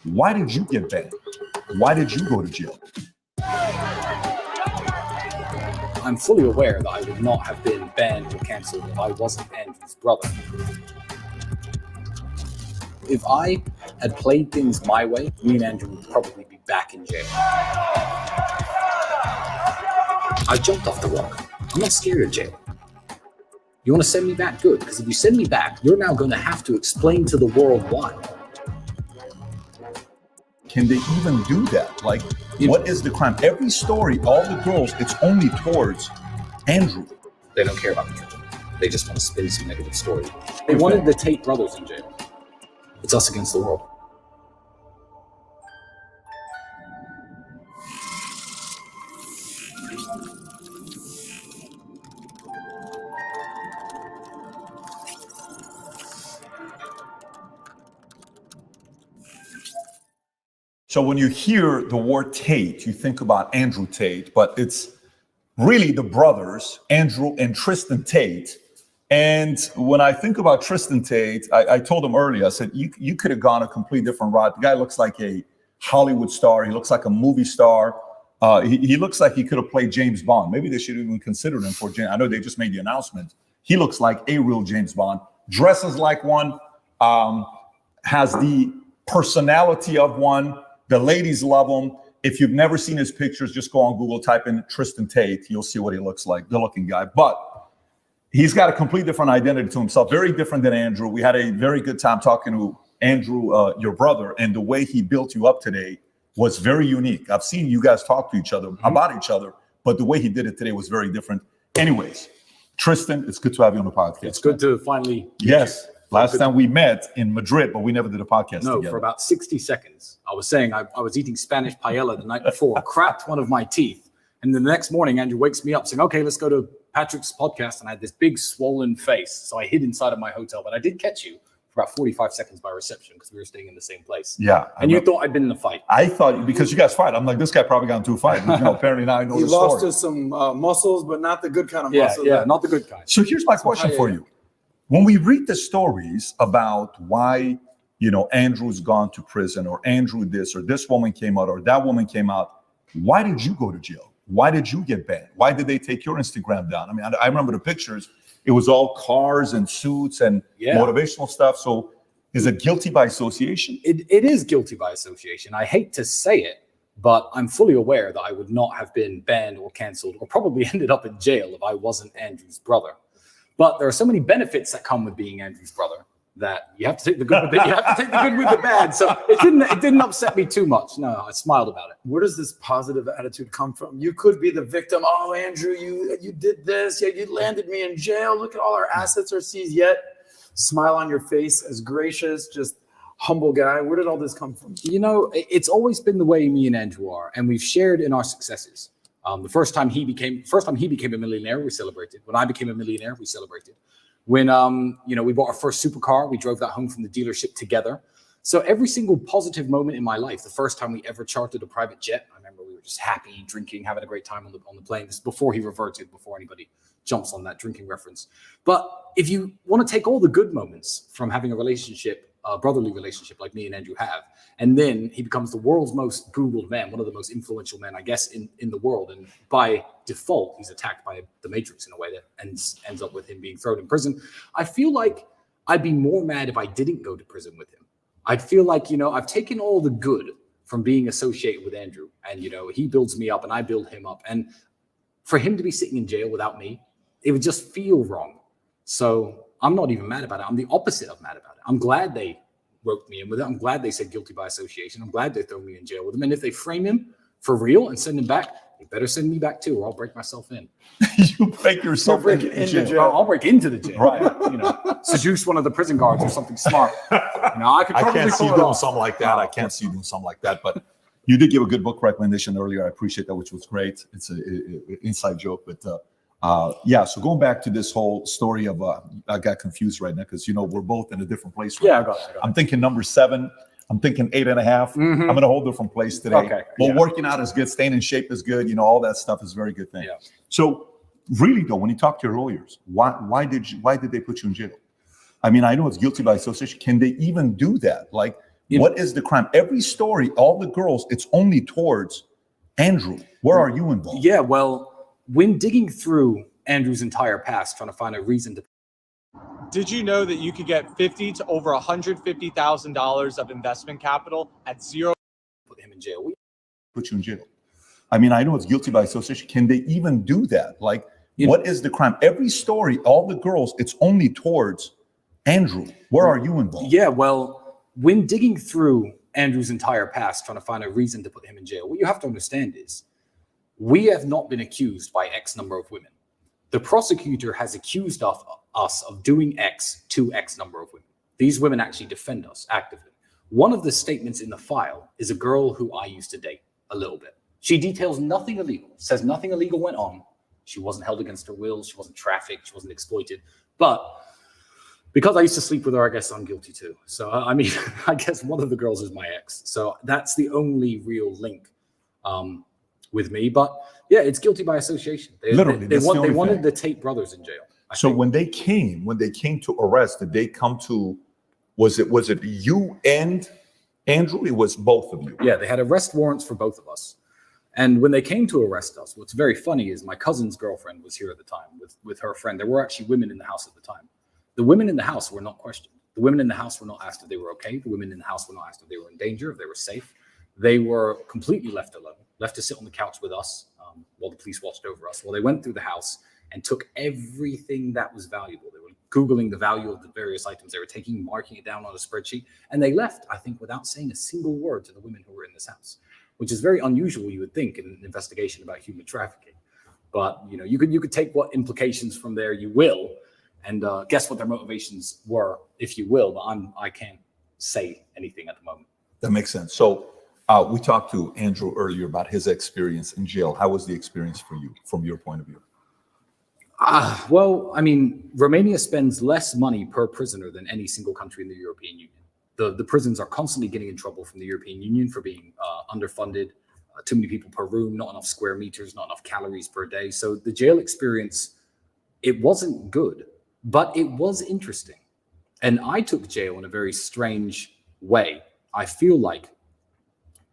Why did you get banned? Why did you go to jail? I'm fully aware that I would not have been banned or cancelled if I wasn't Andrew's brother. If I had played things my way, me and Andrew would probably be back in jail. I jumped off the rock. I'm not scared of jail. You want to send me back? Good, because if you send me back, you're now going to have to explain to the world why. Can they even do that? Like, what is the crime? Every story, all the girls, it's only towards Andrew. They don't care about the truth. They just want to spin some negative story. They wanted the Tate brothers in jail. It's us against the world. So when you hear the word Tate, you think about Andrew Tate, but it's really the brothers, Andrew and Tristan Tate. And when I think about Tristan Tate, I told him earlier, I said, you could have gone a completely different route. The guy looks like a Hollywood star. He looks like a movie star. He looks like he could have played James Bond. Maybe they should even consider him for James. I know they just made the announcement. He looks like a real James Bond, dresses like one, has the personality of one. The ladies love him. If you've never seen his pictures, just go on Google, type in Tristan Tate. You'll see what he looks like, good looking guy. But he's got a complete different identity to himself, very different than Andrew. We had a very good time talking to Andrew, your brother, and the way he built you up today was very unique. I've seen you guys talk to each other about each other, but the way he did it today was very different. Anyways, Tristan, it's good to have you on the podcast. It's good to finally meet Yes. You. Last time we met in Madrid, but we never did a podcast together. For about 60 seconds. I was saying I was eating Spanish paella the night before, cracked one of my teeth. And the next morning, Andrew wakes me up saying, okay, let's go to Patrick's podcast. And I had this big swollen face. So I hid inside of my hotel, but I did catch you for about 45 seconds by reception because we were staying in the same place. Yeah. And you thought I'd been in a fight. I thought, because you guys fight, I'm like, this guy probably got into a fight. Apparently now I know the story. He lost to some muscles, but not the good kind of muscles. Yeah, not the good kind. So here's my question for you. When we read the stories about why, Andrew's gone to prison, or Andrew this, or this woman came out, or that woman came out, why did you go to jail? Why did you get banned? Why did they take your Instagram down? I mean, I remember the pictures. It was all cars and suits and motivational stuff. So is it guilty by association? It is guilty by association. I hate to say it, but I'm fully aware that I would not have been banned or canceled or probably ended up in jail if I wasn't Andrew's brother. But there are so many benefits that come with being Andrew's brother that you have to take the good with it. You have to take the good with the bad. So it didn't upset me too much. No, I smiled about it. Where does this positive attitude come from? You could be the victim. Oh, Andrew, you did this. Yeah, you landed me in jail. Look at all our assets are seized. Yet, smile on your face, as gracious, just humble guy. Where did all this come from? It's always been the way me and Andrew are, and we've shared in our successes. The first time he became a millionaire, we celebrated. When I became a millionaire, we celebrated. When we bought our first supercar, we drove that home from the dealership together. So every single positive moment in my life, the first time we ever chartered a private jet, I remember we were just happy, drinking, having a great time on the plane. This is before he reverted, before anybody jumps on that drinking reference. But if you want to take all the good moments from having a relationship, a brotherly relationship like me and Andrew have, and then he becomes the world's most Googled man, one of the most influential men, I guess, in the world. And by default, he's attacked by the Matrix in a way that ends up with him being thrown in prison. I feel like I'd be more mad if I didn't go to prison with him. I'd feel like, I've taken all the good from being associated with Andrew, and, he builds me up and I build him up. And for him to be sitting in jail without me, it would just feel wrong. So I'm not even mad about it. I'm the opposite of mad about it. I'm glad they roped me in with it. I'm glad they said guilty by association. I'm glad they throw me in jail with him. And if they frame him for real and send him back, they better send me back too, or I'll break myself in. You break yourself into jail. I'll break into the jail. Right. Seduce one of the prison guards or something smart. I can't see you doing something like that. I can't see you doing something like that. But you did give a good book recommendation earlier. I appreciate that, which was great. It's an inside joke, but so going back to this whole story of I got confused right now because we're both in a different place right now. I got it. I'm thinking number 7. I'm thinking 8.5. I'm in a whole different place today. Okay. But working out is good, staying in shape is good, all that stuff is a very good thing. Yeah. So really though, when you talk to your lawyers, why did they put you in jail? I mean, I know it's guilty by association. Can they even do that? Like What is the crime? Every story, all the girls, it's only towards Andrew. Where are you involved? Yeah, well, when digging through Andrew's entire past, trying to find a reason to. Did you know that you could get $50,000 to over $150,000 of investment capital at zero? Put him in jail. Put you in jail. I mean, I know it's guilty by association. Can they even do that? Like, what is the crime? Every story, all the girls, it's only towards Andrew. Where are you involved? Yeah, well, when digging through Andrew's entire past, trying to find a reason to put him in jail, what you have to understand is we have not been accused by X number of women. The prosecutor has accused us of doing X to X number of women. These women actually defend us actively. One of the statements in the file is a girl who I used to date a little bit. She details nothing illegal, says nothing illegal went on. She wasn't held against her will. She wasn't trafficked. She wasn't exploited. But because I used to sleep with her, I guess I'm guilty too. So, I mean, I guess one of the girls is my ex. So that's the only real link with me. But yeah, it's guilty by association. They wanted the Tate brothers in jail. So when they came to arrest, did they come to, was it you and Andrew? It was both of you. Yeah, they had arrest warrants for both of us. And when they came to arrest us, what's very funny is my cousin's girlfriend was here at the time with her friend. There were actually women in the house at the time. The women in the house were not questioned. The women in the house were not asked if they were okay. The women in the house were not asked if they were in danger, if they were safe. They were completely left alone, left to sit on the couch with us while the police watched over us. Well, they went through the house and took everything that was valuable. They were Googling the value of the various items they were taking, marking it down on a spreadsheet, and they left, I think, without saying a single word to the women who were in this house, which is very unusual, you would think, in an investigation about human trafficking. But you could take what implications from there you will, and guess what their motivations were, if you will. But I can't say anything at the moment. That makes sense. So we talked to Andrew earlier about his experience in jail. How was the experience for you, from your point of view? Well, I mean, Romania spends less money per prisoner than any single country in the European Union. The prisons are constantly getting in trouble from the European Union for being underfunded, too many people per room, not enough square meters, not enough calories per day. So the jail experience, it wasn't good, but it was interesting. And I took jail in a very strange way. I feel like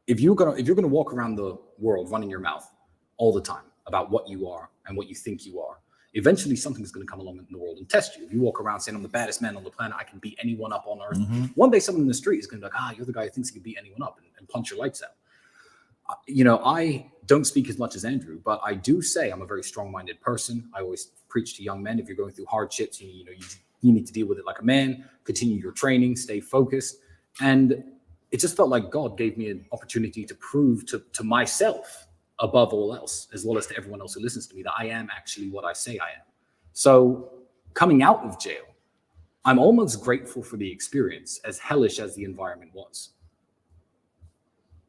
if you're gonna walk around the world running your mouth all the time about what you are and what you think you are, eventually something's going to come along in the world and test you. If you walk around saying, I'm the baddest man on the planet, I can beat anyone up on earth. Mm-hmm. One day someone in the street is going to be like, you're the guy who thinks he can beat anyone up and punch your lights out. I don't speak as much as Andrew, but I do say I'm a very strong-minded person. I always preach to young men, if you're going through hardships, you need to deal with it like a man, continue your training, stay focused. And it just felt like God gave me an opportunity to prove to myself, above all else, as well as to everyone else who listens to me, that I am actually what I say I am. So coming out of jail, I'm almost grateful for the experience, as hellish as the environment was.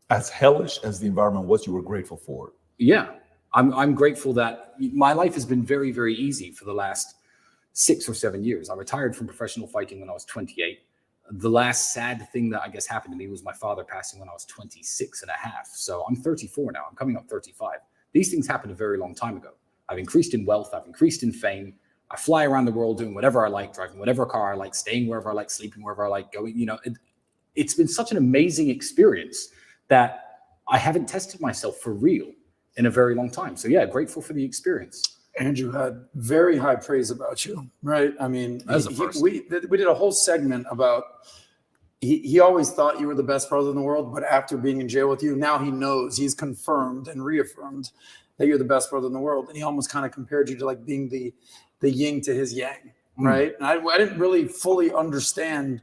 As hellish as the environment was, you were grateful for it? Yeah, I'm grateful that my life has been very, very easy for the last 6 or 7 years. I retired from professional fighting when I was 28. The last sad thing that I guess happened to me was my father passing when I was 26 and a half. So I'm 34 now. I'm coming up 35. These things happened a very long time ago. I've increased in wealth. I've increased in fame. I fly around the world doing whatever I like, driving whatever car I like, staying wherever I like, sleeping wherever I like, going. It's been such an amazing experience that I haven't tested myself for real in a very long time. So yeah, grateful for the experience. Andrew had very high praise about you, right? I mean, we did a whole segment about he always thought you were the best brother in the world, but after being in jail with you, now he knows, he's confirmed and reaffirmed that you're the best brother in the world. And he almost kind of compared you to like being the yin to his yang, right? And I didn't really fully understand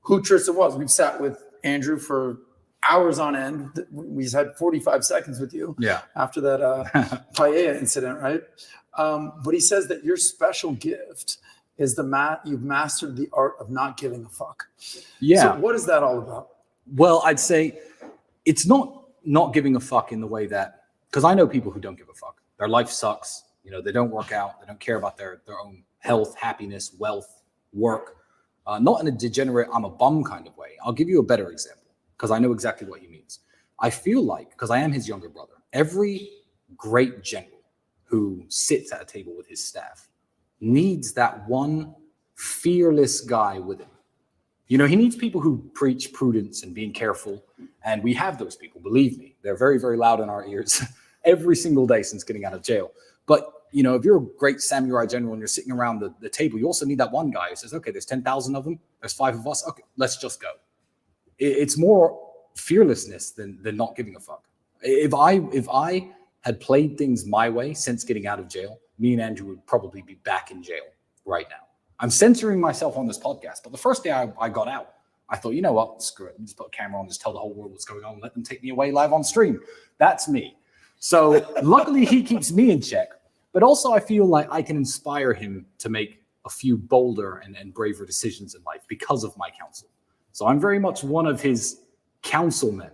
who Tristan was. We've sat with Andrew for hours on end. We had 45 seconds with you after that paella incident, right? But he says that your special gift is you've mastered the art of not giving a fuck. Yeah. So what is that all about? Well, I'd say it's not giving a fuck in the way that, because I know people who don't give a fuck. Their life sucks. They don't work out. They don't care about their own health, happiness, wealth, work. Not in a degenerate, I'm a bum kind of way. I'll give you a better example, because I know exactly what he means. I feel like, because I am his younger brother, every great general who sits at a table with his staff needs that one fearless guy with him You know, he needs people who preach prudence and being careful. And we have those people, believe me. They're very, very loud in our ears every single day since getting out of jail. But, you know, if you're a great samurai general and you're sitting around the table, you also need that one guy who says, okay, there's 10,000 of them. There's 5 of us. Okay, let's just go. It's more fearlessness than not giving a fuck. If I had played things my way since getting out of jail, me and Andrew would probably be back in jail right now. I'm censoring myself on this podcast, but the first day I got out, I thought, you know what, screw it. Just put a camera on, just tell the whole world what's going on, let them take me away live on stream. That's me. So luckily he keeps me in check, but also I feel like I can inspire him to make a few bolder and braver decisions in life because of my counsel. So I'm very much one of his councilmen,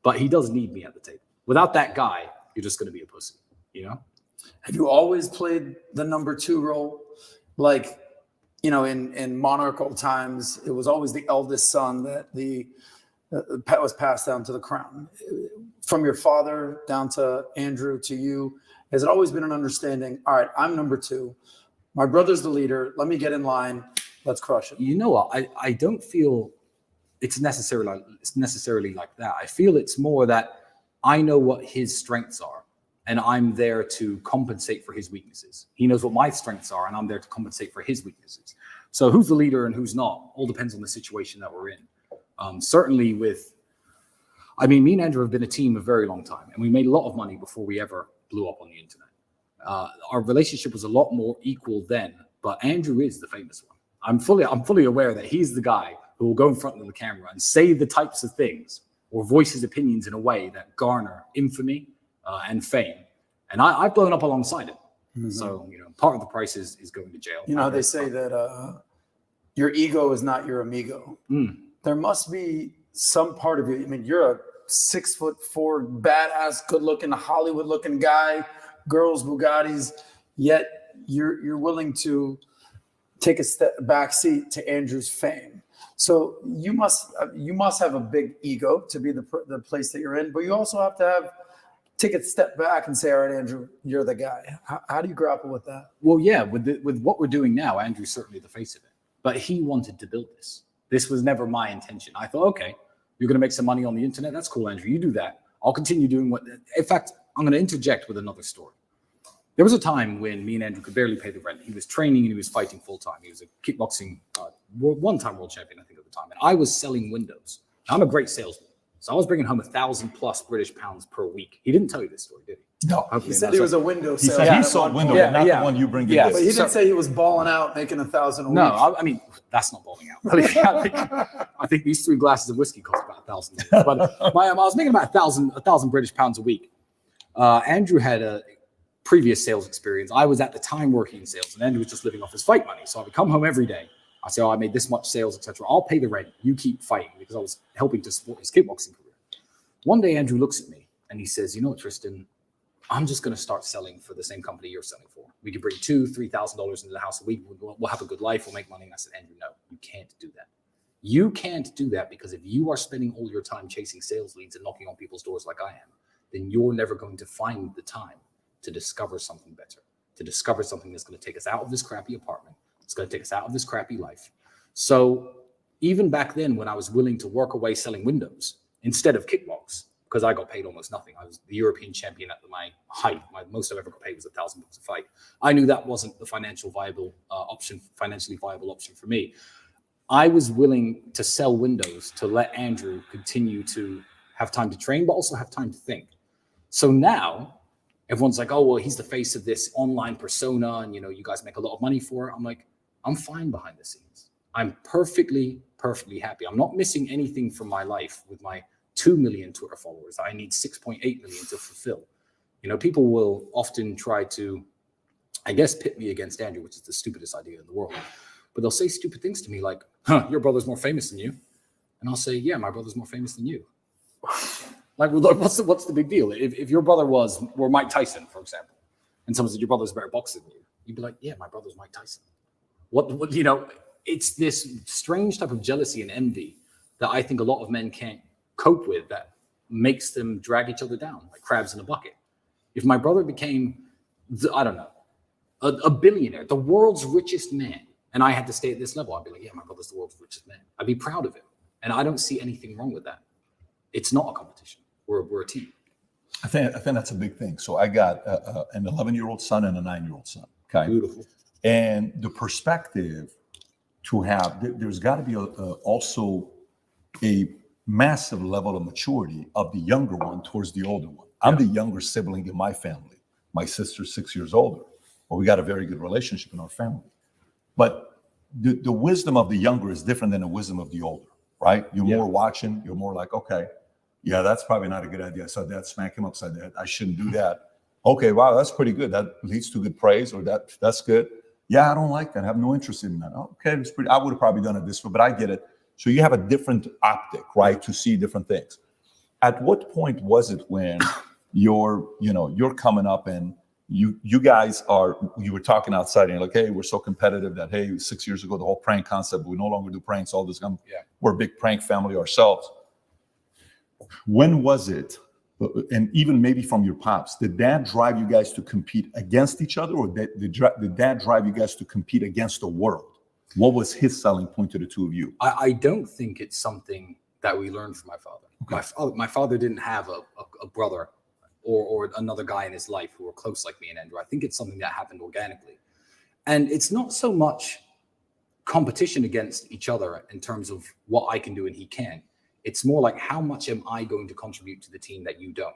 but he does need me at the table. Without that guy, you're just going to be a pussy, you know? Have you always played the number 2 role? Like, you know, in monarchical times, it was always the eldest son that was passed down to the crown. From your father down to Andrew to you, has it always been an understanding, all right, I'm number 2. My brother's the leader. Let me get in line. Let's crush it. You know what? I don't feel it's necessarily like that. I feel it's more that I know what his strengths are, and I'm there to compensate for his weaknesses. He knows what my strengths are, and I'm there to compensate for his weaknesses. So who's the leader and who's not all depends on the situation that we're in. Certainly me and Andrew have been a team a very long time, and we made a lot of money before we ever blew up on the internet. Our relationship was a lot more equal then, but Andrew is the famous one. I'm fully aware that he's the guy who will go in front of the camera and say the types of things or voice his opinions in a way that garner infamy and fame. And I've blown up alongside him. Mm-hmm. So, you know, part of the price is going to jail. You know, they say that your ego is not your amigo. There must be some part of you. I mean, you're a 6'4", badass, good-looking, Hollywood-looking guy, girls, Bugattis, yet you're willing to take a back seat to Andrew's fame. So you must have a big ego to be the place that you're in, but you also have to take a step back and say, all right, Andrew, you're the guy. How do you grapple with that? Well, yeah, with what we're doing now, Andrew's certainly the face of it, but he wanted to build this. This was never my intention. I thought, okay, you're going to make some money on the internet. That's cool, Andrew. You do that. I'll continue doing in fact, I'm going to interject with another story. There was a time when me and Andrew could barely pay the rent. He was training and he was fighting full time. He was a kickboxing one-time world champion, I think, at the time. And I was selling windows. I'm a great salesman. So I was bringing home 1,000 plus British pounds per week. He didn't tell you this story, did he? No. Hopefully he said he was a window He salesman. said he sold windows, but not the one you bring in. But he didn't say he was balling out, making 1,000 a week. No, I mean, that's not balling out. I think these 3 glasses of whiskey cost about 1,000. But I was making about 1,000 British pounds a week. Andrew had a previous sales experience. I was at the time working in sales, and Andrew was just living off his fight money. So I would come home every day. I say, I made this much sales, etc. I'll pay the rent. You keep fighting, because I was helping to support his kickboxing career. One day, Andrew looks at me and he says, you know what, Tristan, I'm just going to start selling for the same company you're selling for. We could bring $2,000-$3,000 into the house a week. We'll have a good life. We'll make money. And I said, Andrew, no, you can't do that. You can't do that, because if you are spending all your time chasing sales leads and knocking on people's doors like I am, then you're never going to find the time to discover something better, to discover something that's going to take us out of this crappy apartment. It's going to take us out of this crappy life. So even back then, when I was willing to work away selling windows instead of kickbox, because I got paid almost nothing. I was the European champion at my height. My most I've ever got paid was $1,000 a fight. I knew that wasn't the financially viable option for me. I was willing to sell windows to let Andrew continue to have time to train, but also have time to think. So now everyone's like, oh, well, he's the face of this online persona, and, you know, you guys make a lot of money for it. I'm like, I'm fine behind the scenes. I'm perfectly happy. I'm not missing anything from my life with my 2 million Twitter followers. I need 6.8 million to fulfill. You know, people will often try to, I guess, pit me against Andrew, which is the stupidest idea in the world. But they'll say stupid things to me like, your brother's more famous than you. And I'll say, yeah, my brother's more famous than you. Like, what's the big deal? If your brother were Mike Tyson, for example, and someone said your brother's a better boxer than you, you'd be like, yeah, my brother's Mike Tyson. What you know, it's this strange type of jealousy and envy that I think a lot of men can't cope with, that makes them drag each other down like crabs in a bucket. If my brother became, a billionaire, the world's richest man, and I had to stay at this level, I'd be like, yeah, my brother's the world's richest man. I'd be proud of him. And I don't see anything wrong with that. It's not a competition. We're a team. I think that's a big thing. So I got an 11-year-old son and a 9-year-old son. Okay. Beautiful. And the perspective to have, there's got to be also a massive level of maturity of the younger one towards the older one. I'm the younger sibling in my family. My sister's 6 years older. Well, we got a very good relationship in our family. But the wisdom of the younger is different than the wisdom of the older, right? You're more watching. You're more like, okay, yeah, that's probably not a good idea. I saw Dad smack him upside the head. I shouldn't do that. Okay, wow, that's pretty good. That leads to good praise, or that's good. Yeah, I don't like that. I have no interest in that. Okay, it's pretty. I would have probably done it this way, but I get it. So you have a different optic, right, to see different things. At what point was it when you're coming up and you guys you were talking outside and you're like, hey, we're so competitive that, hey, 6 years ago, the whole prank concept, we no longer do pranks, all this. We're a big prank family ourselves. When was it, and even maybe from your pops, did Dad drive you guys to compete against each other, or did Dad drive you guys to compete against the world? What was his selling point to the two of you? I don't think it's something that we learned from my father. Okay. My father didn't have a brother or another guy in his life who were close like me and Andrew. I think it's something that happened organically. And it's not so much competition against each other in terms of what I can do and he can. It's more like, how much am I going to contribute to the team that you don't?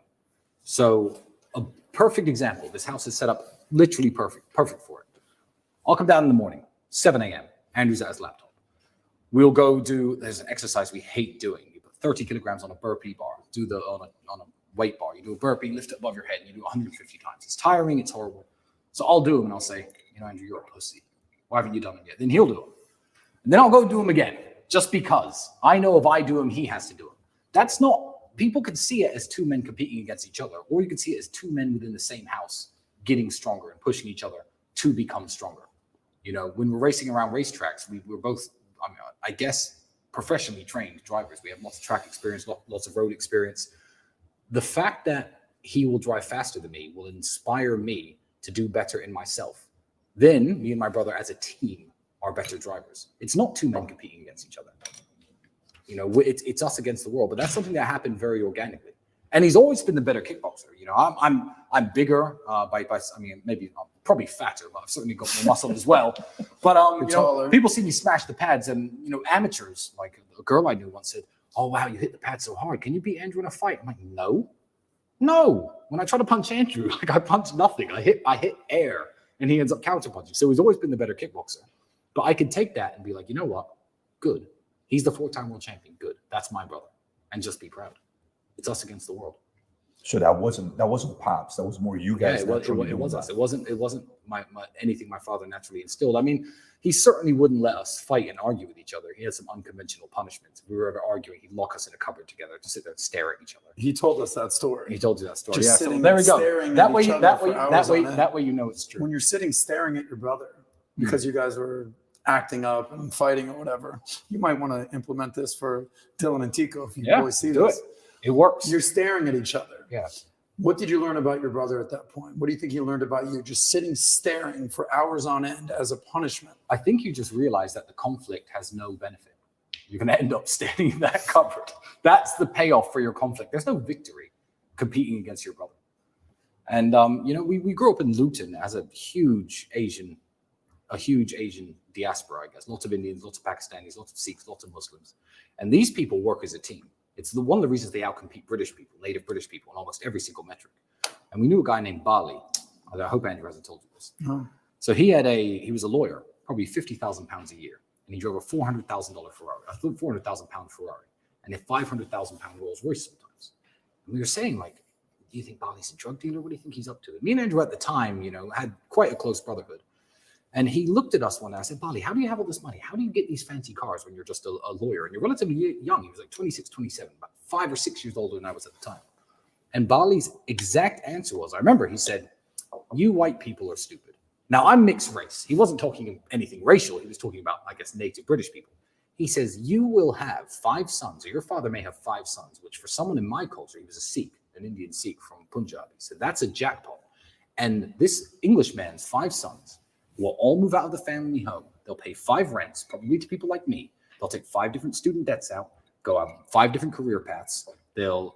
So a perfect example, this house is set up literally perfect for it. I'll come down in the morning, 7 a.m. Andrew's at his laptop. We'll go there's an exercise we hate doing. You put 30 kilograms on a burpee bar, on a weight bar. You do a burpee, lift it above your head, and you do 150 times. It's tiring, it's horrible. So I'll do them and I'll say, Andrew, you're a pussy. Why haven't you done them yet? Then he'll do them. And then I'll go do them again, just because I know if I do them, he has to do them. That's not, people can see it as two men competing against each other, or you can see it as two men within the same house getting stronger and pushing each other to become stronger. When we're racing around racetracks, we're both, I guess, professionally trained drivers. We have lots of track experience, lots of road experience. The fact that he will drive faster than me will inspire me to do better in myself. Then me and my brother as a team are better drivers. It's not two men competing against each other. It's us against the world, but that's something that happened very organically. And he's always been the better kickboxer. I'm bigger maybe I'm probably fatter, but I've certainly got more muscle as well. But people see me smash the pads, and amateurs, like a girl I knew once said, "Oh wow, you hit the pad so hard. Can you beat Andrew in a fight?" I'm like, no. When I try to punch Andrew, I punch nothing. I hit air, and he ends up counter punching. So he's always been the better kickboxer. But I could take that and be like, you know what? Good. He's the 4-time world champion. Good. That's my brother, and just be proud. It's us against the world. So that wasn't pops. That was more you guys. Yeah, it was us. It wasn't my anything my father naturally instilled. I mean, he certainly wouldn't let us fight and argue with each other. He had some unconventional punishments. If we were ever arguing, he'd lock us in a cupboard together to sit there and stare at each other. He told us that story. He told you that story. Just so there we go. That way you know it's true. When you're sitting staring at your brother because you guys were acting up and fighting or whatever, you might want to implement this for Dylan and Tico if you always see this. It works. You're staring at each other. Yeah. What did you learn about your brother at that point? What do you think he learned about you? Just sitting staring for hours on end as a punishment. I think you just realize that the conflict has no benefit. You're going to end up standing in that cupboard. That's the payoff for your conflict. There's no victory competing against your brother. And, we grew up in Luton as a huge Asian diaspora, I guess. Lots of Indians, lots of Pakistanis, lots of Sikhs, lots of Muslims. And these people work as a team. It's one of the reasons they outcompete British people, native British people, in almost every single metric. And we knew a guy named Bali. I hope Andrew hasn't told you this. No. So he was a lawyer, probably 50,000 pounds a year. And he drove a $400,000 Ferrari, a 400,000 pound Ferrari, and a 500,000 pound Rolls Royce sometimes. And we were saying, like, do you think Bali's a drug dealer? What do you think he's up to? Me and Andrew at the time, had quite a close brotherhood. And he looked at us one day. I said, Bali, how do you have all this money? How do you get these fancy cars when you're just a lawyer? And you're relatively young. He was like 26, 27, about 5 or 6 years older than I was at the time. And Bali's exact answer was, I remember he said, you white people are stupid. Now, I'm mixed race. He wasn't talking anything racial. He was talking about, I guess, native British people. He says, you will have 5 sons, or your father may have 5 sons, which for someone in my culture, he was a Sikh, an Indian Sikh from Punjab. He said, that's a jackpot. And this Englishman's 5 sons will all move out of the family home. They'll pay 5 rents, probably to people like me. They'll take 5 different student debts out, go out 5 different career paths. They'll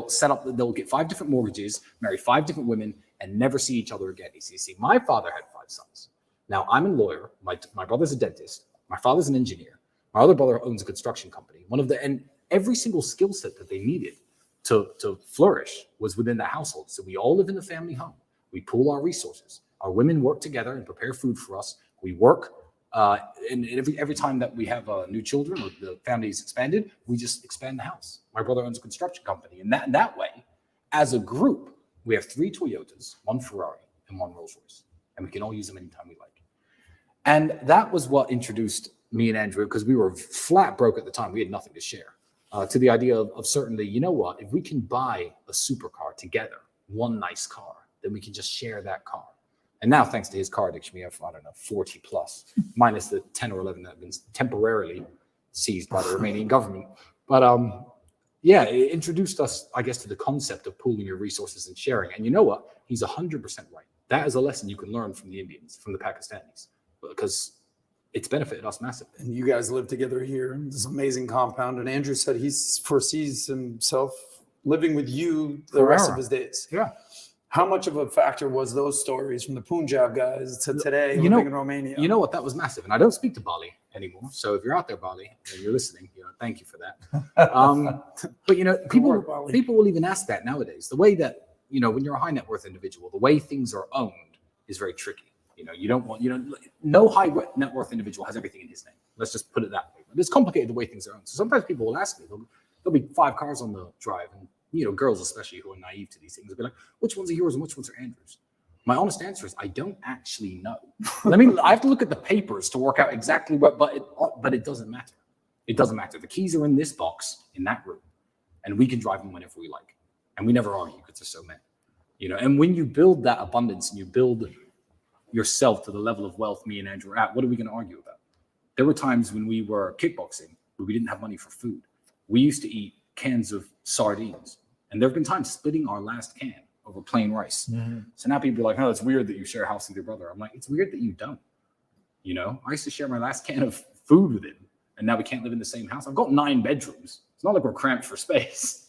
set up, they'll get 5 different mortgages, marry 5 different women, and never see each other again. You see, my father had 5 sons. Now I'm a lawyer. My brother's a dentist. My father's an engineer. My other brother owns a construction company. And every single skill set that they needed to flourish was within the household. So we all live in the family home. We pool our resources. Our women work together and prepare food for us. We work, and every time that we have new children or the family is expanded, we just expand the house. My brother owns a construction company, and that way, as a group, we have 3 Toyotas, 1 Ferrari, and 1 Rolls Royce, and we can all use them anytime we like. And that was what introduced me and Andrew, because we were flat broke at the time. We had nothing to share. To the idea of certainly, you know what, if we can buy a supercar together, one nice car, then we can just share that car. And now, thanks to his car addiction, we have, 40 plus, minus the 10 or 11 that have been temporarily seized by the Romanian government. But yeah, it introduced us, I guess, to the concept of pooling your resources and sharing. And you know what? He's 100% right. That is a lesson you can learn from the Indians, from the Pakistanis, because it's benefited us massively. And you guys live together here in this amazing compound. And Andrew said he foresees himself living with you the rest of his days. Yeah. How much of a factor was those stories from the Punjab guys to today living in Romania? You know what? That was massive. And I don't speak to Bali anymore. So if you're out there, Bali, and you're listening, thank you for that. But people will even ask that nowadays. The way that, when you're a high net worth individual, the way things are owned is very tricky. You don't want, no high net worth individual has everything in his name. Let's just put it that way. But it's complicated the way things are owned. So sometimes people will ask me, there'll be 5 cars on the drive, and girls especially who are naive to these things will be like, which ones are yours and which ones are Andrew's? My honest answer is I don't actually know. I have to look at the papers to work out exactly what, but it doesn't matter. It doesn't matter. The keys are in this box in that room, and we can drive them whenever we like. And we never argue because there's so many. And when you build that abundance and you build yourself to the level of wealth me and Andrew are at, what are we going to argue about? There were times when we were kickboxing where we didn't have money for food. We used to eat cans of sardines, and there have been times splitting our last can over plain rice. Mm-hmm. So now people are like, oh, it's weird that you share a house with your brother. I'm like, it's weird that you don't. I used to share my last can of food with him, and now we can't live in the same house. I've got 9 bedrooms. It's not like we're cramped for space.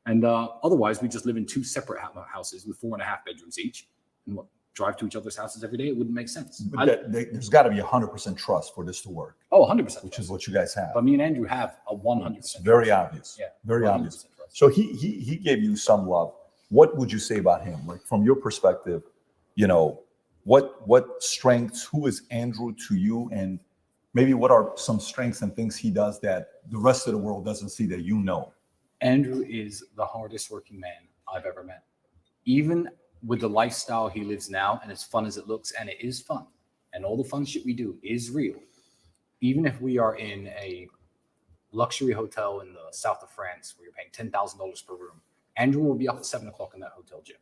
And otherwise, we just live in 2 separate houses with 4.5 bedrooms each. And drive to each other's houses every day, it wouldn't make sense. But there's got to be 100% trust for this to work. Oh, 100%. Which is what you guys have. But me and Andrew have a 100%. It's very obvious. Yeah. Very obvious. Trust. So he gave you some love. What would you say about him? Like, from your perspective, what strengths, who is Andrew to you? And maybe what are some strengths and things he does that the rest of the world doesn't see that you know? Andrew is the hardest working man I've ever met. Even with the lifestyle he lives now, and as fun as it looks, and it is fun, and all the fun shit we do is real. Even if we are in a luxury hotel in the south of France where you're paying $10,000 per room, Andrew will be up at 7 o'clock in that hotel gym.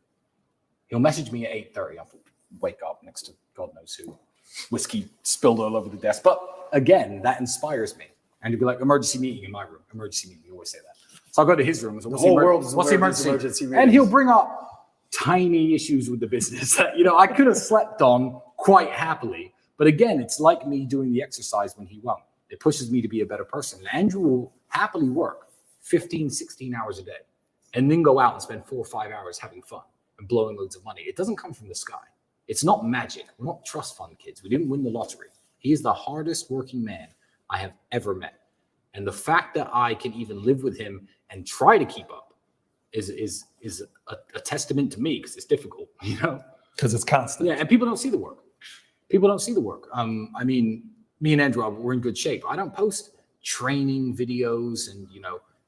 He'll message me at 8:30. I'll wake up next to God knows who. Whiskey spilled all over the desk. But again, that inspires me. And he'll be like, emergency meeting in my room. Emergency meeting. You always say that. So I'll go to his room. So the whole world is what's the emergency? And he'll bring up tiny issues with the business that, I could have slept on quite happily. But again, it's like me doing the exercise when he won't. It pushes me to be a better person. And Andrew will happily work 15, 16 hours a day and then go out and spend 4 or 5 hours having fun and blowing loads of money. It doesn't come from the sky. It's not magic. We're not trust fund kids. We didn't win the lottery. He is the hardest working man I have ever met. And the fact that I can even live with him and try to keep up is a testament to me, because it's difficult, Because it's constant. Yeah, and people don't see the work. Me and Andrew, we're in good shape. I don't post training videos and,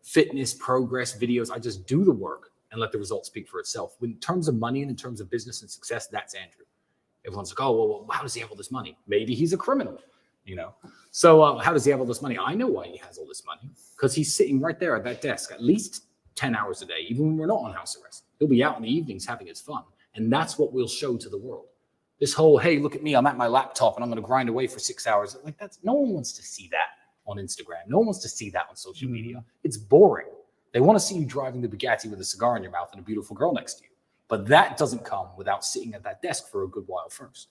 fitness progress videos. I just do the work and let the results speak for itself. In terms of money and in terms of business and success, that's Andrew. Everyone's like, oh, well, how does he have all this money? Maybe he's a criminal, So how does he have all this money? I know why he has all this money, because he's sitting right there at that desk at least 10 hours a day, even when we're not on house arrest. He'll be out in the evenings having his fun. And that's what we'll show to the world. This whole, hey, look at me, I'm at my laptop and I'm going to grind away for 6 hours. Like, no one wants to see that on Instagram. No one wants to see that on social media. It's boring. They want to see you driving the Bugatti with a cigar in your mouth and a beautiful girl next to you. But that doesn't come without sitting at that desk for a good while first.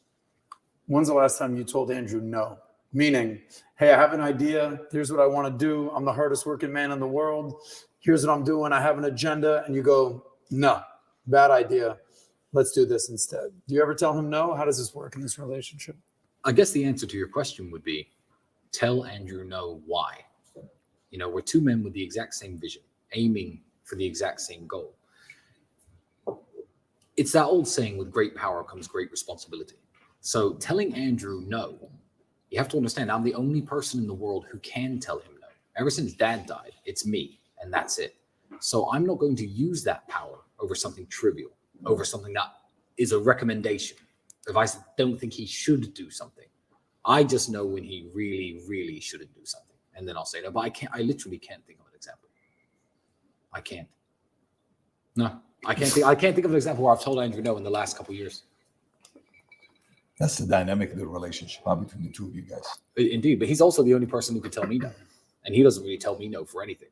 When's the last time you told Andrew no? Meaning, hey, I have an idea. Here's what I want to do. I'm the hardest working man in the world. Here's what I'm doing. I have an agenda. And you go, no, bad idea. Let's do this instead. Do you ever tell him no? How does this work in this relationship? I guess the answer to your question would be tell Andrew no why. You know, we're two men with the exact same vision, aiming for the exact same goal. It's that old saying, with great power comes great responsibility. So telling Andrew no, you have to understand, I'm the only person in the world who can tell him no. Ever since Dad died, it's me, and that's it. So I'm not going to use that power over something trivial, over something that is a recommendation. If I don't think he should do something, I just know when he really, really shouldn't do something. And then I'll say no, but I literally can't think of an example. I can't. No, I can't think of an example where I've told Andrew no in the last couple of years. That's the dynamic of the relationship between the two of you guys. Indeed, but he's also the only person who can tell me no. And he doesn't really tell me no for anything.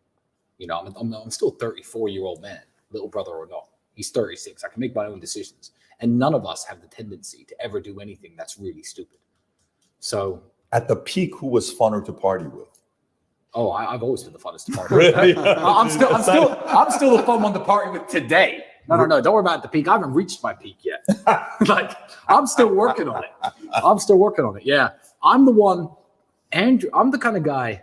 You know, I'm still a 34-year-old man, little brother or not. He's 36. I can make my own decisions. And none of us have the tendency to ever do anything that's really stupid. So at the peak, who was funner to party with? Oh, I've always been the funnest to party. Really? I'm still the fun one to party with today. No. Don't worry about the peak. I haven't reached my peak yet. Like, I'm still working on it. Yeah. I'm the one, Andrew, I'm the kind of guy,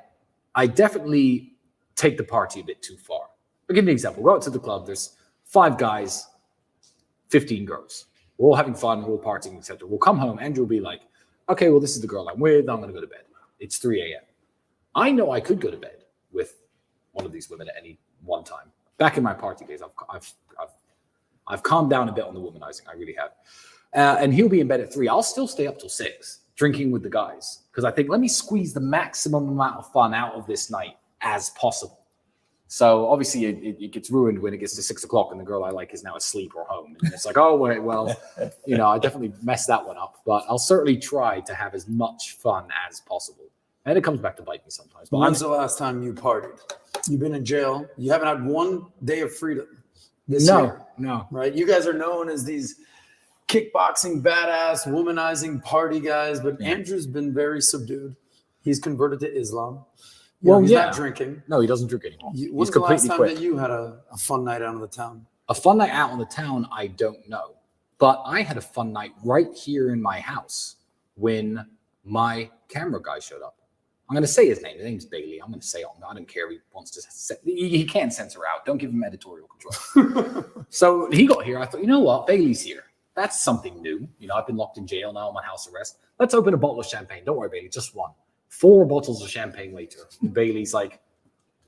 I definitely take the party a bit too far. I'll give you an example. We'll go out to the club. There's 5 guys, 15 girls. We're all having fun. We're all partying, etc. We'll come home. Andrew will be like, okay, well, this is the girl I'm with. I'm going to go to bed. It's 3 a.m. I know I could go to bed with one of these women at any one time. Back in my party days, I've calmed down a bit on the womanizing. I really have. And he'll be in bed at 3. I'll still stay up till 6 drinking with the guys because I think, let me squeeze the maximum amount of fun out of this night as possible. So obviously it gets ruined when it gets to 6 o'clock and the girl I like is now asleep or home. And it's like, oh, wait, well, you know, I definitely messed that one up. But I'll certainly try to have as much fun as possible. And it comes back to bite me sometimes. But when's the last time you partied? You've been in jail. You haven't had one day of freedom this year. No. Right? You guys are known as these kickboxing, badass, womanizing party guys. But Andrew's been very subdued. He's converted to Islam. He's not drinking. No, he doesn't drink anymore. When's the last time that you had a fun night out on the town? A fun night out on the town, I don't know. But I had a fun night right here in my house when my camera guy showed up. I'm going to say his name. His name's Bailey. I'm going to say it. I don't care if he wants to say. He can't censor out. Don't give him editorial control. So he got here. I thought, you know what? Bailey's here. That's something new. You know, I've been locked in jail now. I'm on house arrest. Let's open a bottle of champagne. Don't worry, Bailey. Just one. 4 bottles of champagne later. And Bailey's like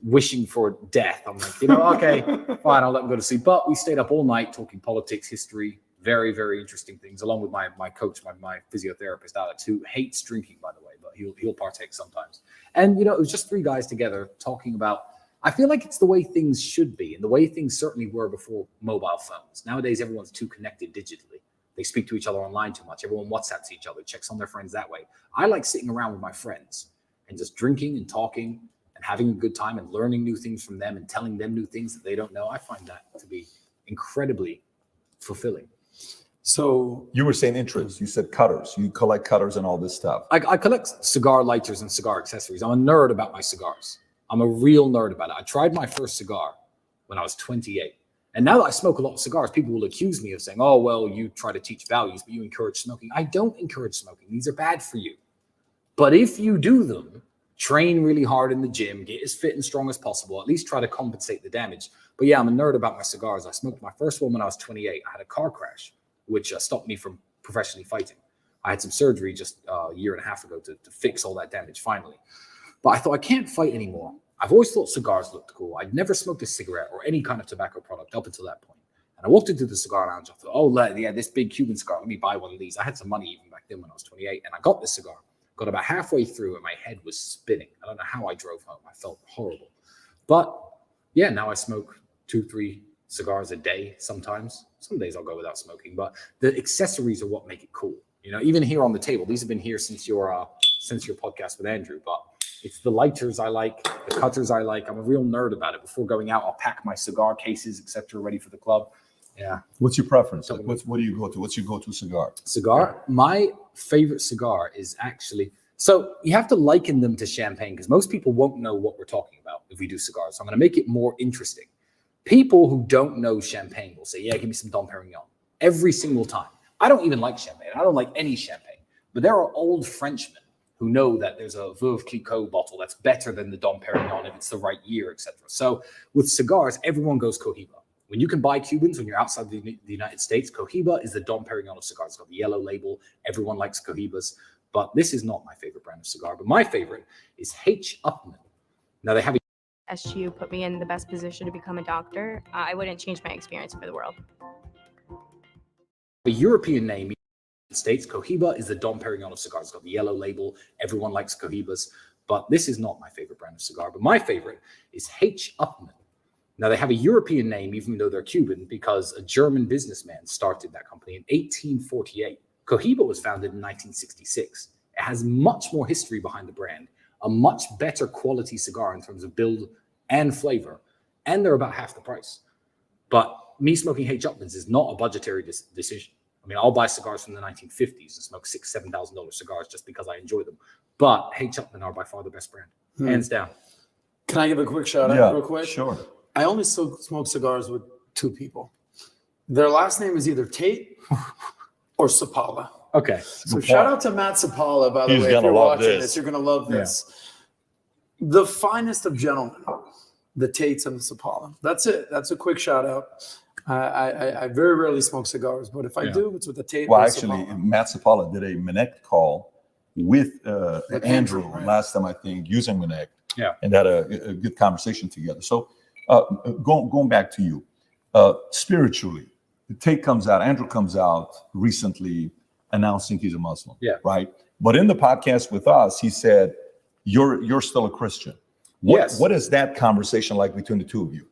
wishing for death. I'm like, you know, okay, fine. I'll let him go to sleep. But we stayed up all night talking politics, history, very, very interesting things, along with my coach, my physiotherapist, Alex, who hates drinking, by the way, but he'll partake sometimes. And, you know, it was just 3 guys together talking about, I feel like it's the way things should be and the way things certainly were before mobile phones. Nowadays, everyone's too connected digitally. They speak to each other online too much. Everyone WhatsApps each other, checks on their friends that way. I like sitting around with my friends and just drinking and talking and having a good time and learning new things from them and telling them new things that they don't know. I find that to be incredibly fulfilling. So you were saying interests. You said cutters. You collect cutters and all this stuff. I collect cigar lighters and cigar accessories. I'm a nerd about my cigars. I'm a real nerd about it. I tried my first cigar when I was 28. And now that I smoke a lot of cigars, people will accuse me of saying, oh, well, you try to teach values, but you encourage smoking. I don't encourage smoking. These are bad for you. But if you do them, train really hard in the gym, get as fit and strong as possible, at least try to compensate the damage. But yeah, I'm a nerd about my cigars. I smoked my first one when I was 28. I had a car crash, which stopped me from professionally fighting. I had some surgery just a year and a half ago to fix all that damage finally. But I thought, I can't fight anymore. I've always thought cigars looked cool. I'd never smoked a cigarette or any kind of tobacco product up until that point. And I walked into the cigar lounge. I thought, oh, yeah, this big Cuban cigar. Let me buy one of these. I had some money even back then when I was 28. And I got this cigar. Got about halfway through and my head was spinning. I don't know how I drove home. I felt horrible. But yeah, now I smoke 2-3 cigars a day sometimes. Some days I'll go without smoking. But the accessories are what make it cool. You know, even here on the table, these have been here since your podcast with Andrew. But it's the lighters I like, the cutters I like. I'm a real nerd about it. Before going out, I'll pack my cigar cases, etc., ready for the club. Yeah. What's your preference? Like, what do you go to? What's your go-to cigar? Cigar? My favorite cigar is actually, so you have to liken them to champagne because most people won't know what we're talking about if we do cigars. So I'm going to make it more interesting. People who don't know champagne will say, yeah, give me some Dom Perignon every single time. I don't even like champagne. I don't like any champagne. But there are old Frenchmen who know that there's a Veuve Clicquot bottle that's better than the Dom Perignon if it's the right year, etc. So with cigars, everyone goes Cohiba. When you can buy Cubans when you're outside the United States, Cohiba is the Dom Perignon of cigars. It's got the yellow label. Everyone likes Cohibas. But this is not my favorite brand of cigar. But my favorite is H. Upmann. Now they have SGU put me in the best position to become a doctor. I wouldn't change my experience for the world. a European name in the United States. Cohiba is the Dom Perignon of cigars. It's got the yellow label. Everyone likes Cohibas. But this is not my favorite brand of cigar. But my favorite is H. Upmann. Now, they have a European name, even though they're Cuban, because a German businessman started that company in 1848. Cohiba was founded in 1966. It has much more history behind the brand, a much better quality cigar in terms of build and flavor, and they're about half the price. But me smoking H. Upmann's is not a budgetary decision. I mean, I'll buy cigars from the 1950s and smoke $6,000, $7,000 cigars just because I enjoy them. But H. Upmann are by far the best brand, hands down. Can I give a quick shout out real quick? Sure. I only smoke cigars with two people. Their last name is either Tate or Sapala. Okay. So shout out to Matt Sapala, by the way. If you're watching this, you're going to love this. Yeah. The finest of gentlemen, the Tates and the Sapala. That's it. That's a quick shout out. I very rarely smoke cigars, but if I do, it's with the Tate. Well, actually, Matt Sapala did a Minnect call with Andrew right? last time, I think, using Minnect. Yeah. And had a good conversation together. So going back to you, spiritually, Tate comes out, Andrew comes out recently announcing he's a Muslim. Yeah. Right. But in the podcast with us, he said, you're still a Christian. Yes. What is that conversation like between the two of you?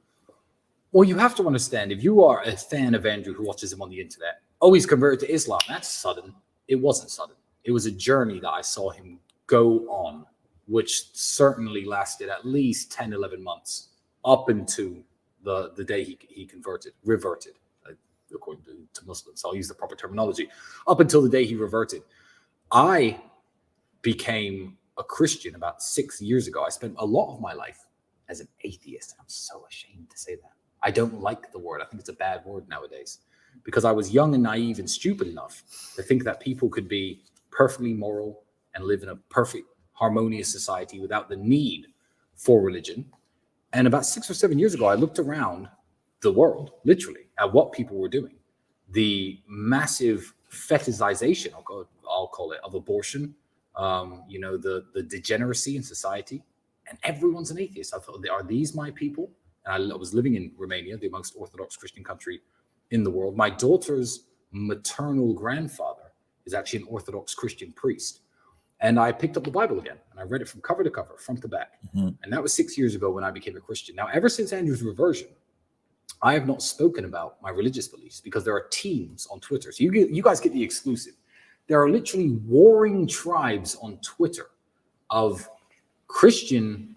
Well, you have to understand, if you are a fan of Andrew who watches him on the internet, he's converted to Islam. That's sudden. It wasn't sudden. It was a journey that I saw him go on, which certainly lasted at least 10, 11 months up into the day he reverted, according to Muslims. I'll use the proper terminology. Up until the day he reverted. I became a Christian about 6 years ago. I spent a lot of my life as an atheist. I'm so ashamed to say that. I don't like the word. I think it's a bad word nowadays because I was young and naive and stupid enough to think that people could be perfectly moral and live in a perfect, harmonious society without the need for religion. And about 6 or 7 years ago, I looked around the world, literally, at what people were doing. The massive fetishization, I'll call it, of abortion, the degeneracy in society. And everyone's an atheist. I thought, are these my people? And I was living in Romania, the most Orthodox Christian country in the world. My daughter's maternal grandfather is actually an Orthodox Christian priest. And I picked up the Bible again, and I read it from cover to cover, front to back. Mm-hmm. And that was 6 years ago when I became a Christian. Now, ever since Andrew's reversion, I have not spoken about my religious beliefs because there are teams on Twitter. So you guys get the exclusive. There are literally warring tribes on Twitter of Christian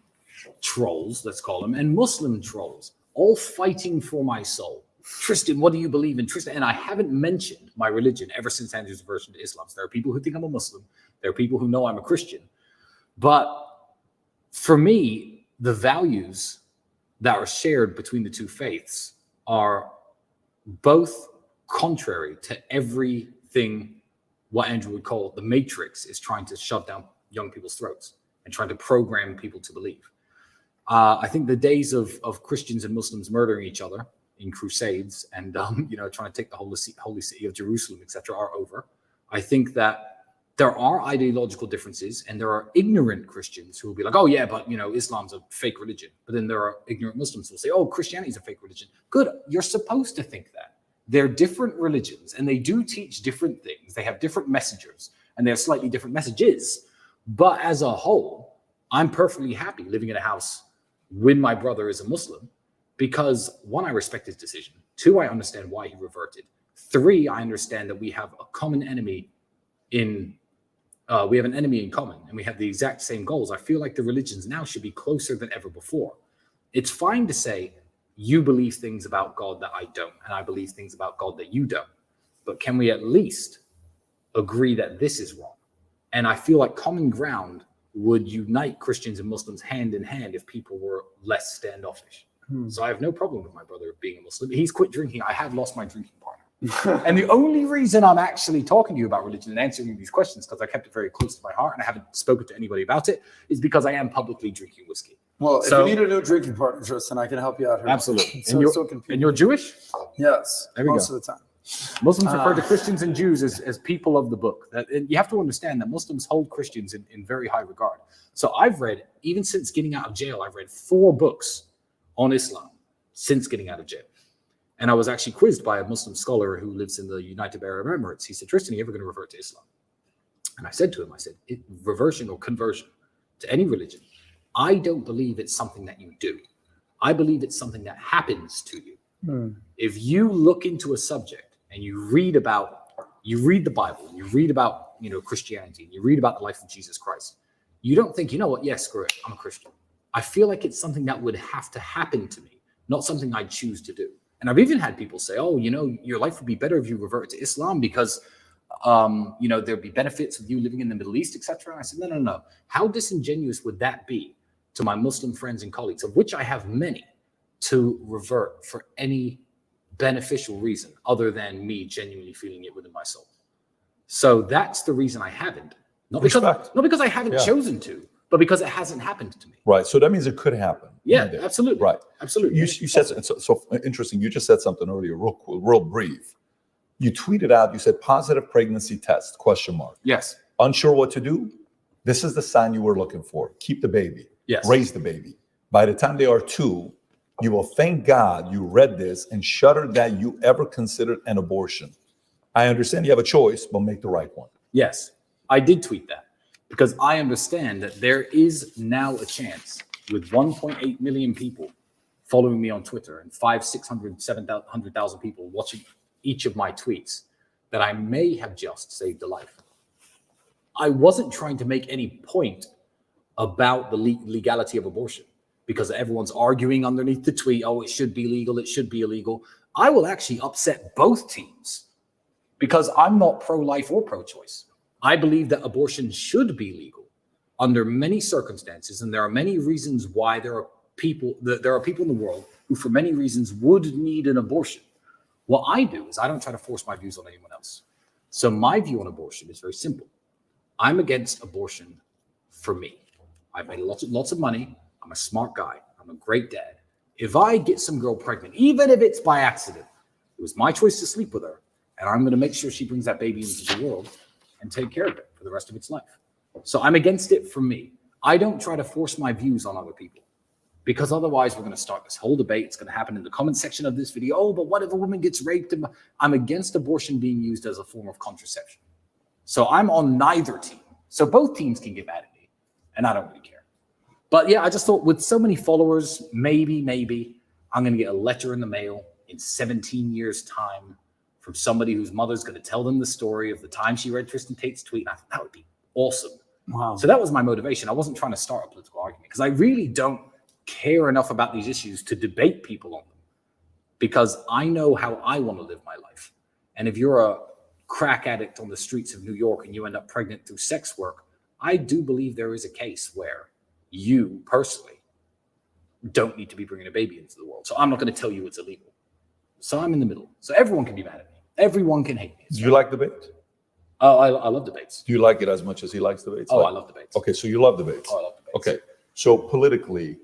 trolls, let's call them, and Muslim trolls, all fighting for my soul. Tristan, what do you believe in? Tristan, and I haven't mentioned my religion ever since Andrew's reversion to Islam. So there are people who think I'm a Muslim. There are people who know I'm a Christian. But for me, the values that are shared between the two faiths are both contrary to everything what Andrew would call the matrix is trying to shove down young people's throats and trying to program people to believe. I think the days of Christians and Muslims murdering each other in crusades and trying to take the holy city of Jerusalem, etc., are over. I think that there are ideological differences, and there are ignorant Christians who will be like, "Oh yeah, but Islam's a fake religion." But then there are ignorant Muslims who will say, "Oh, Christianity is a fake religion." Good, you're supposed to think that. They're different religions, and they do teach different things. They have different messengers, and they have slightly different messages. But as a whole, I'm perfectly happy living in a house when my brother is a Muslim, because 1, I respect his decision. 2, I understand why he reverted. 3, I understand that we have a common enemy we have an enemy in common, and we have the exact same goals. I feel like the religions now should be closer than ever before. It's fine to say you believe things about God that I don't, and I believe things about God that you don't. But can we at least agree that this is wrong? And I feel like common ground would unite Christians and Muslims hand in hand if people were less standoffish. So I have no problem with my brother being a Muslim. He's quit drinking. I have lost my drinking partner. And the only reason I'm actually talking to you about religion and answering these questions, because I kept it very close to my heart and I haven't spoken to anybody about it, is because I am publicly drinking whiskey. Well, So- if you need a new drinking partner, Tristan, I can help you out here. Absolutely. So can And you're Jewish? Yes, There we most go. of the time. Muslims refer to Christians and Jews as people of the book. And you have to understand that Muslims hold Christians in very high regard. So I've read, even since getting out of jail, I've read 4 books on Islam since getting out of jail. And I was actually quizzed by a Muslim scholar who lives in the United Arab Emirates. He said, Tristan, are you ever going to revert to Islam? And I said to him, reversion or conversion to any religion, I don't believe it's something that you do. I believe it's something that happens to you. If you look into a subject and you read the Bible, and you read about, Christianity, and you read about the life of Jesus Christ, you don't think, you know what, yes, screw it, I'm a Christian. I feel like it's something that would have to happen to me, not something I'd choose to do. And I've even had people say, oh, your life would be better if you revert to Islam because, there'd be benefits of you living in the Middle East, etc. And I said, no. How disingenuous would that be to my Muslim friends and colleagues, of which I have many, to revert for any beneficial reason other than me genuinely feeling it within my soul? So that's the reason I haven't. Not because I haven't chosen to, but because it hasn't happened to me. Right. So that means it could happen. Yeah, absolutely. Right. Absolutely. You said so interesting. You just said something earlier, real brief. You tweeted out, you said positive pregnancy test, ? Yes. Unsure what to do? This is the sign you were looking for. Keep the baby. Yes. Raise the baby. By the time they are 2, you will thank God you read this and shudder that you ever considered an abortion. I understand you have a choice, but make the right one. Yes, I did tweet that because I understand that there is now a chance with 1.8 million people following me on Twitter and 700,000 people watching each of my tweets that I may have just saved a life. I wasn't trying to make any point about the legality of abortion because everyone's arguing underneath the tweet, oh, it should be legal, it should be illegal. I will actually upset both teams because I'm not pro-life or pro-choice. I believe that abortion should be legal under many circumstances, and there are many reasons why there are people in the world who, for many reasons, would need an abortion. What I do is I don't try to force my views on anyone else. So my view on abortion is very simple. I'm against abortion for me. I've made lots of money. I'm a smart guy. I'm a great dad. If I get some girl pregnant, even if it's by accident, it was my choice to sleep with her, and I'm going to make sure she brings that baby into the world and take care of it for the rest of its life. So I'm against it for me. I don't try to force my views on other people because otherwise we're going to start this whole debate. It's going to happen in the comment section of this video. Oh, but what if a woman gets raped? I'm against abortion being used as a form of contraception. So I'm on neither team. So both teams can get mad at me, and I don't really care. But yeah, I just thought with so many followers, maybe I'm going to get a letter in the mail in 17 years' time from somebody whose mother's going to tell them the story of the time she read Tristan Tate's tweet. And I thought that would be awesome. Wow. So that was my motivation. I wasn't trying to start a political argument because I really don't care enough about these issues to debate people on them because I know how I want to live my life. And if you're a crack addict on the streets of New York and you end up pregnant through sex work, I do believe there is a case where you personally don't need to be bringing a baby into the world. So I'm not going to tell you it's illegal. So I'm in the middle. So everyone can be mad at me. Everyone can hate me. Do you like debate? Oh, I love debates. Do you like it as much as he likes debates? Oh, I love debates. Okay, so you love debates. Oh, I love debates. Okay, so politically,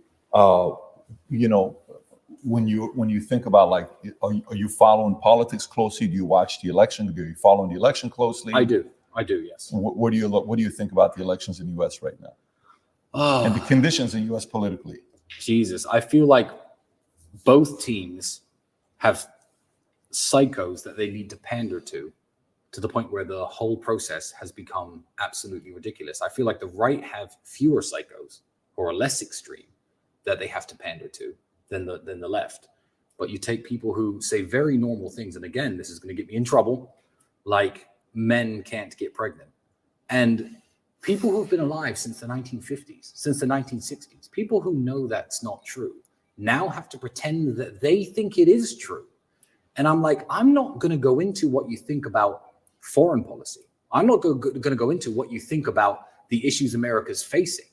when you think about like, are you following politics closely? Do you watch the election? Do you follow the election closely? I do. Yes. What do you think about the elections in the U.S. right now and the conditions in U.S. politically? Jesus, I feel like both teams have psychos that they need to pander to the point where the whole process has become absolutely ridiculous. I feel like the right have fewer psychos who are less extreme that they have to pander to than the left. But you take people who say very normal things, and again, this is going to get me in trouble, like men can't get pregnant. And people who've been alive since the 1950s, since the 1960s, people who know that's not true, now have to pretend that they think it is true. And I'm like, I'm not going to go into what you think about foreign policy. I'm not going to go into what you think about the issues America's facing,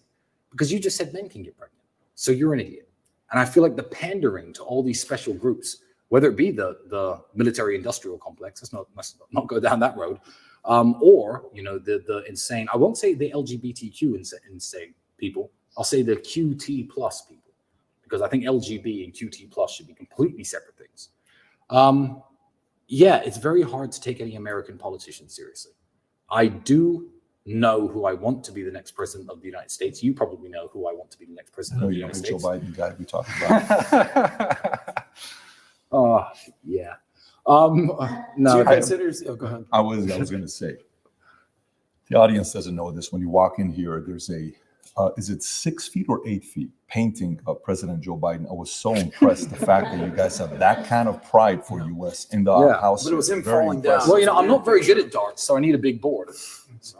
because you just said men can get pregnant. So you're an idiot. And I feel like the pandering to all these special groups, whether it be the military industrial complex, let's not go down that road, or, you know, the insane, I won't say the LGBTQ insane people, I'll say the QT plus people, because I think LGB and QT plus should be completely separate things. Yeah, it's very hard to take any American politician seriously. I do know who I want to be the next president of the United States. You probably know who I want to be the next president of the United States. Joe Biden guy we talked about. Oh, yeah. No, go ahead. I was going to say, the audience doesn't know this. When you walk in here, there's a, is it 6 feet or 8 feet painting of President Joe Biden? I was so impressed the fact that you guys have that kind of pride for U.S. in the house. But it was him Very falling impressive. down. well, you know, I'm not very good at darts, so I need a big board. So,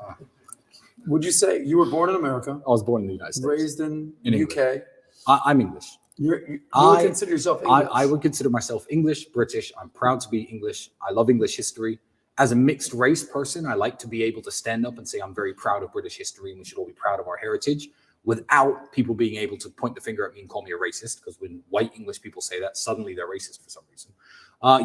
Would you say you were born in America, I was born in the United States. raised in England. UK? I'm English. You would consider yourself English? I would consider myself English, British. I'm proud to be English. I love English history. As a mixed race person, I like to be able to stand up and say I'm very proud of British history and we should all be proud of our heritage, without people being able to point the finger at me and call me a racist, because when white English people say that, suddenly they're racist for some reason.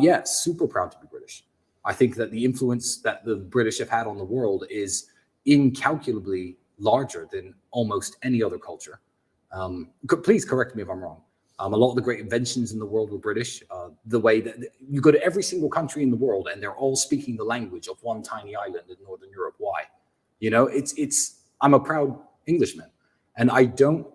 Yeah, super proud to be British. I think that the influence that the British have had on the world is incalculably larger than almost any other culture. Please correct me if I'm wrong. A lot of the great inventions in the world were British. The way that you go to every single country in the world and they're all speaking the language of one tiny island in Northern Europe. Why? You know, I'm a proud Englishman, and I don't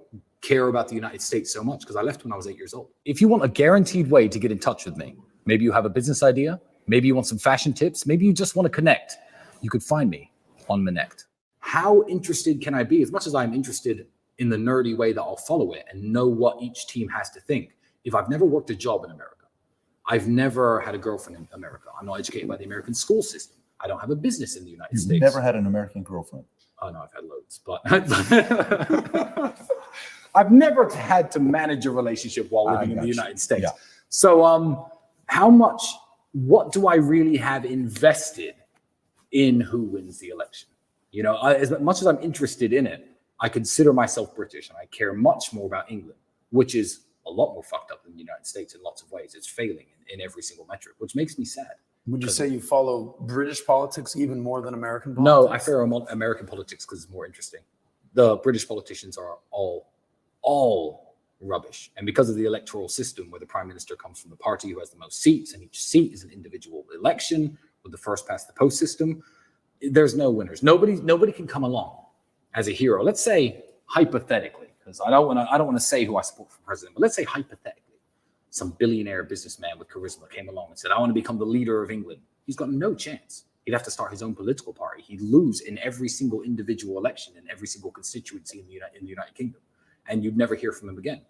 care about the United States so much because I left when I was 8 years old. If you want a guaranteed way to get in touch with me, maybe you have a business idea, maybe you want some fashion tips, maybe you just want to connect, you could find me on Minect. How interested can I be? As much as I'm interested in the nerdy way that I'll follow it and know what each team has to think, if I've never worked a job in America, I've never had a girlfriend in America, I'm not educated by the American school system, I don't have a business in the United States. You've never had an American girlfriend? Oh no, I've had loads, but I've never had to manage a relationship while living in the United States. Yeah. So what do I really have invested in who wins the election? You know, as much as I'm interested in it, I consider myself British and I care much more about England, which is a lot more fucked up than the United States in lots of ways. It's failing in every single metric, which makes me sad. Would you say you follow British politics even more than American politics? No, I fear American politics because it's more interesting. The British politicians are all rubbish. And because of the electoral system where the prime minister comes from the party who has the most seats, and each seat is an individual election with the first past the post system, there's no winners. Nobody can come along as a hero. Let's say hypothetically, because I don't want to say who I support for president, but let's say hypothetically, some billionaire businessman with charisma came along and said, I want to become the leader of England. He's got no chance. He'd have to start his own political party. He'd lose in every single individual election in every single constituency in the United Kingdom. And you'd never hear from him again.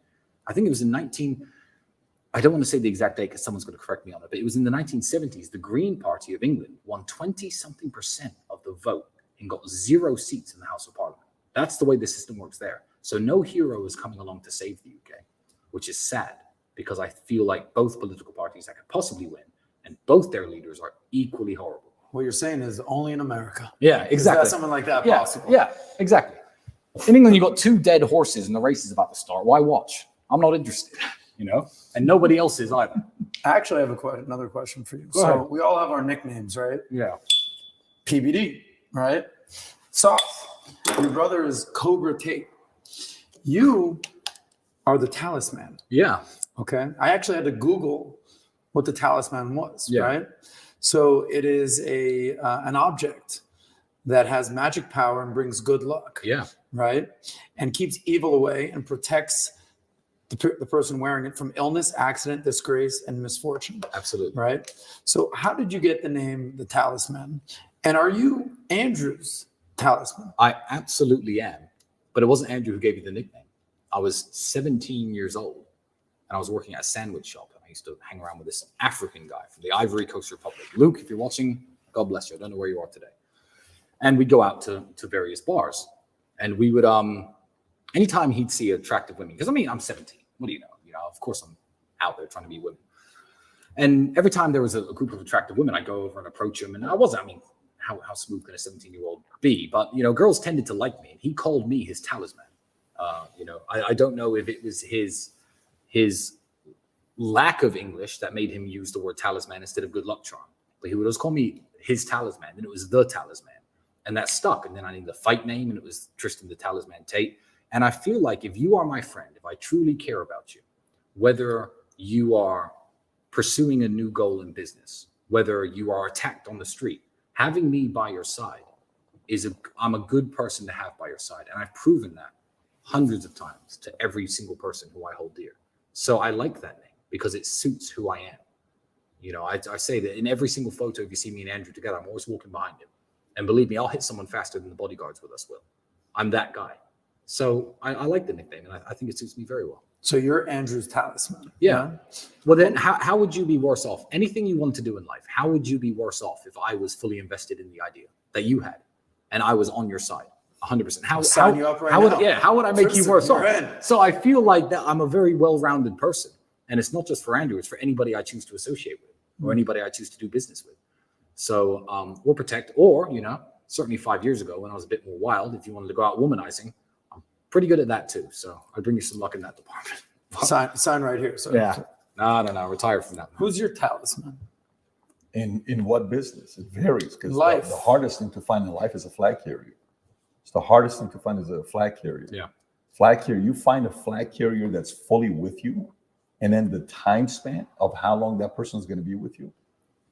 I think it was I don't want to say the exact date because someone's going to correct me on it, but it was in the 1970s. The Green Party of England won 20-something% of the vote and got 0 seats in the House of Parliament. That's the way the system works there. So no hero is coming along to save the UK, which is sad because I feel like both political parties that could possibly win and both their leaders are equally horrible. What you're saying is only in America. Yeah, exactly. Is that something like that possible? Yeah, exactly. In England, you got 2 dead horses and the race is about to start. Why watch? I'm not interested, you know, and nobody else is either. I actually have another question for you. Go ahead. We all have our nicknames, right? Yeah. PBD, right? So your brother is Cobra Tate. You are the talisman. Yeah. Okay. I actually had to Google what the talisman was, Yeah. right? So it is an object that has magic power and brings good luck. Yeah. Right? And keeps evil away and protects the person wearing it from illness, accident, disgrace, and misfortune. Absolutely. Right? So how did you get the name the talisman? And are you Andrew's talisman? I absolutely am. But it wasn't Andrew who gave you the nickname. I was 17 years old and I was working at a sandwich shop. And I used to hang around with this African guy from the Ivory Coast Republic. Luke, if you're watching, God bless you. I don't know where you are today. And we'd go out to various bars. And we would, anytime he'd see attractive women, because I mean, I'm 17. What do you know? of course I'm out there trying to be women. And every time there was a group of attractive women, I'd go over and approach them. And how smooth can a 17-year-old be? But, girls tended to like me. And he called me his talisman. I don't know if it was his lack of English that made him use the word talisman instead of good luck charm. But he would always call me his talisman. And it was the talisman. And that stuck. And then I needed a fight name, and it was Tristan the Talisman Tate. And I feel like if you are my friend, if I truly care about you, whether you are pursuing a new goal in business, whether you are attacked on the street, having me by your side I'm a good person to have by your side. And I've proven that hundreds of times to every single person who I hold dear. So I like that name because it suits who I am. I say that in every single photo, if you see me and Andrew together, I'm always walking behind him. And believe me, I'll hit someone faster than the bodyguards with us will. I'm that guy. So I like the nickname, and I think it suits me very well. So you're Andrew's talisman. Yeah. Well, then how would you be worse off? Anything you want to do in life, how would you be worse off if I was fully invested in the idea that you had and I was on your side 100%? How would I make you worse off? So I feel like that I'm a very well-rounded person. And it's not just for Andrew, it's for anybody I choose to associate with or anybody I choose to do business with. So we'll protect, or, certainly 5 years ago when I was a bit more wild, if you wanted to go out womanizing, pretty good at that too. So I bring you some luck in that department. Sign right here. So yeah. No. Retire from that. Who's your talisman? In what business? It varies because Life. The hardest thing to find in life is a flag carrier. It's the hardest thing to find is a flag carrier. Yeah. Flag carrier. You find a flag carrier that's fully with you, and then the time span of how long that person is going to be with you.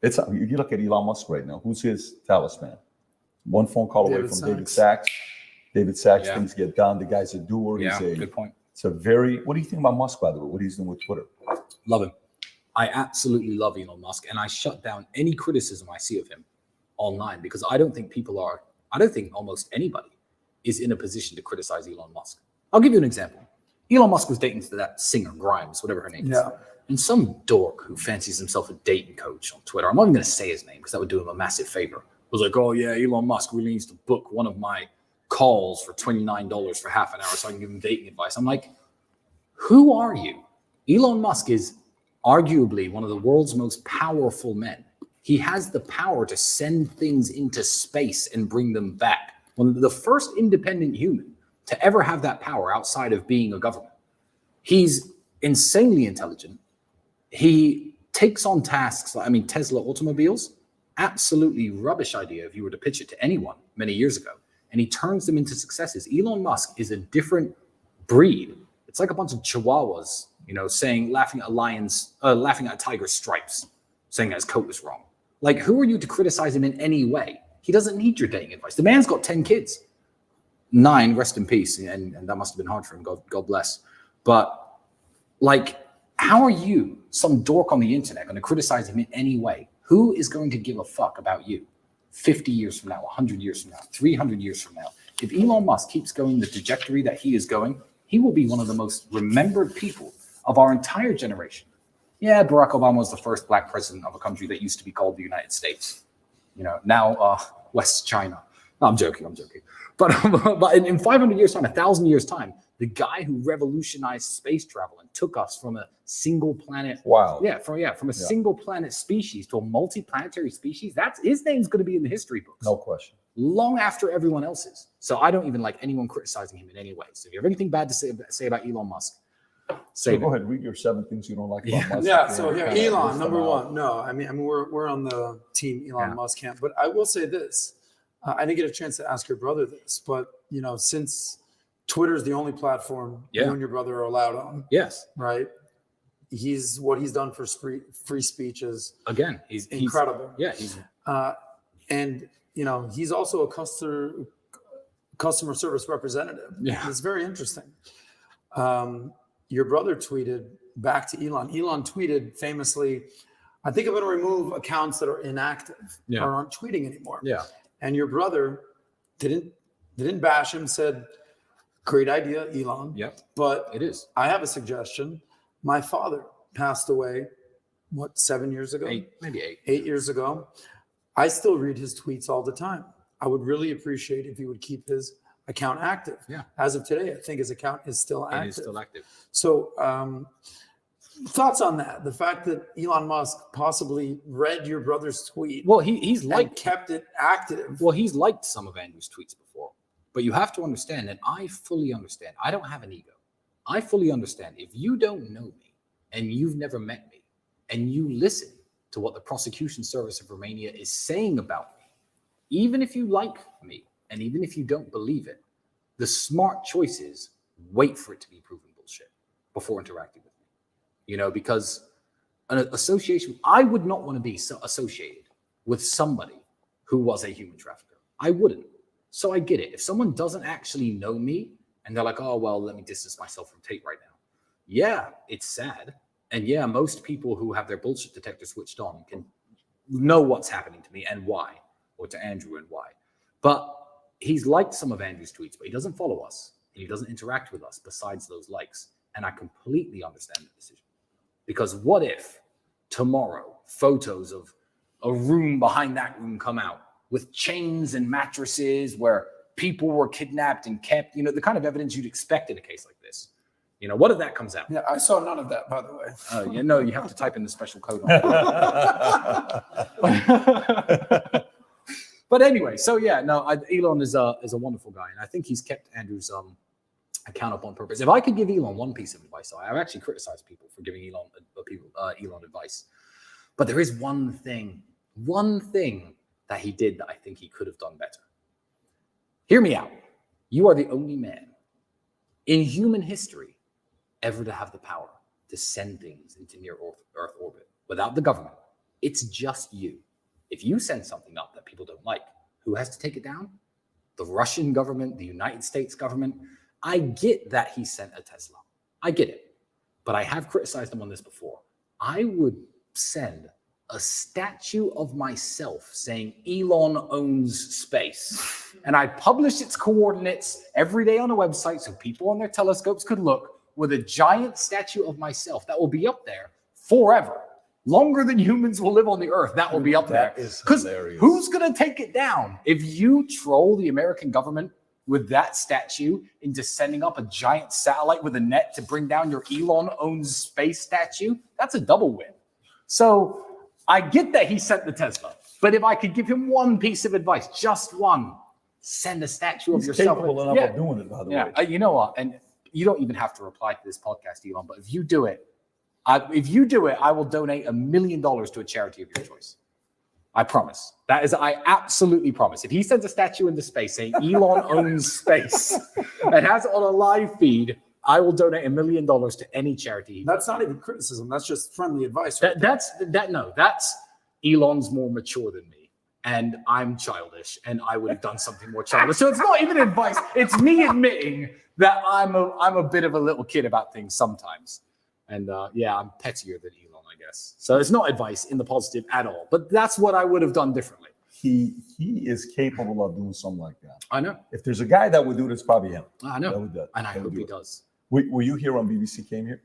If you look at Elon Musk right now, who's his talisman? One phone call away from David Sachs. David Sachs, things get done. The guy's a doer. Yeah, good point. It's a very. What do you think about Musk, by the way? What he's doing with Twitter? Love him. I absolutely love Elon Musk, and I shut down any criticism I see of him online because I don't think almost anybody is in a position to criticize Elon Musk. I'll give you an example. Elon Musk was dating that singer Grimes, whatever her name is. And some dork who fancies himself a dating coach on Twitter, I'm not even going to say his name because that would do him a massive favor, was like, oh yeah, Elon Musk really needs to book one of my calls for $29 for half an hour so I can give him dating advice. I'm like, who are you? Elon Musk is arguably one of the world's most powerful men. He has the power to send things into space and bring them back. One of the first independent human to ever have that power outside of being a government. He's insanely intelligent. He takes on tasks. Tesla automobiles, absolutely rubbish idea if you were to pitch it to anyone many years ago. And he turns them into successes. Elon Musk is a different breed. It's like a bunch of chihuahuas, laughing at a tiger's stripes, saying that his coat was wrong. Like, who are you to criticize him in any way? He doesn't need your dating advice. The man's got 10 kids. 9, rest in peace. And that must have been hard for him. God bless. But how are you, some dork on the internet, going to criticize him in any way? Who is going to give a fuck about you 50 years from now, 100 years from now, 300 years from now? If Elon Musk keeps going the trajectory that he is going, he will be one of the most remembered people of our entire generation. Yeah, Barack Obama was the first black president of a country that used to be called the United States. Now West China. No, I'm joking. But in 500 years' time, 1,000 years' time, the guy who revolutionized space travel and took us from a single planet. Wow. Yeah, from a single planet species to a multi-planetary species. His name's going to be in the history books. No question. Long after everyone else's. So I don't even like anyone criticizing him in any way. So if you have anything bad to say about Elon Musk, go ahead, read your 7 things you don't like about Musk. Yeah, so here, Elon, number one. No, we're on the team Elon Musk camp. But I will say this. I didn't get a chance to ask your brother this, but since Twitter is the only platform you and your brother are allowed on. Yes. Right. What he's done for free speech is he's incredible. And he's also a customer service representative. Yeah. It's very interesting. Your brother tweeted back to Elon. Elon tweeted famously, I think I'm going to remove accounts that are inactive or aren't tweeting anymore. Yeah. And your brother didn't bash him, said, great idea, Elon. Yep. But it is. I have a suggestion. My father passed away, 7 years ago? Maybe 8. 8 years ago. I still read his tweets all the time. I would really appreciate if he would keep his account active. Yeah. As of today, I think his account is still active. It is still active. So Thoughts on that? The fact that Elon Musk possibly read your brother's tweet. Well, he's liked kept it active. Well, he's liked some of Andrew's tweets before, but you have to understand, and I fully understand. I don't have an ego. I fully understand. If you don't know me and you've never met me, and you listen to what the prosecution service of Romania is saying about me, even if you like me and even if you don't believe it, the smart choice is wait for it to be proven bullshit before interacting with me. You know, because an association, I would not want to be associated with somebody who was a human trafficker. I wouldn't. So I get it. If someone doesn't actually know me and they're like, oh, well, let me distance myself from Tate right now. Yeah, it's sad. And yeah, most people who have their bullshit detector switched on can know what's happening to me and why, or to Andrew and why. But he's liked some of Andrew's tweets, but he doesn't follow us and he doesn't interact with us besides those likes. And I completely understand the decision. Because what if tomorrow photos of a room behind that room come out with chains and mattresses where people were kidnapped and kept, you know, the kind of evidence you'd expect in a case like this. You know, what if that comes out? Yeah, I saw none of that, by the way. Oh, you know, you have to type in the special code on it. But anyway, so yeah, no, Elon is a wonderful guy, and I think he's kept Andrew's account up on purpose. If I could give Elon one piece of advice, I've actually criticized people for giving Elon advice, but there is one thing that he did that I think he could have done better. Hear me out. You are the only man in human history ever to have the power to send things into near Earth orbit without the government. It's just you. If you send something up that people don't like, who has to take it down? The Russian government, the United States government. I get that he sent a Tesla. I get it. But I have criticized him on this before. I would send a statue of myself saying Elon owns space. And I publish its coordinates every day on a website so people on their telescopes could look, with a giant statue of myself that will be up there forever. Longer than humans will live on the earth, that will be up there. That is Because hilarious. who's going to take it down? If you troll the American government with that statue into sending up a giant satellite with a net to bring down your Elon owns space statue, that's a double win. So I get that he sent the Tesla, but if I could give him one piece of advice, just one, send a statue of He's yourself. capable enough of doing it, by the way. You know what? And you don't even have to reply to this podcast, Elon, but if you do it, I will donate $1 million to a charity of your choice. I promise. I absolutely promise. If he sends a statue into space saying Elon owns space and has it on a live feed, I will donate $1 million to any charity. That's not even criticism. That's just friendly advice. That's Elon's more mature than me, and I'm childish, and I would have done something more childish. So it's not even advice. It's me admitting that I'm a bit of a little kid about things sometimes. And yeah, I'm pettier than Elon, I guess. So it's not advice in the positive at all. But that's what I would have done differently. He is capable of doing something like that. I know. If there's a guy that would do it, it's probably him. I know. That would do it. And I That would hope do he it. does. Were you here when BBC came here?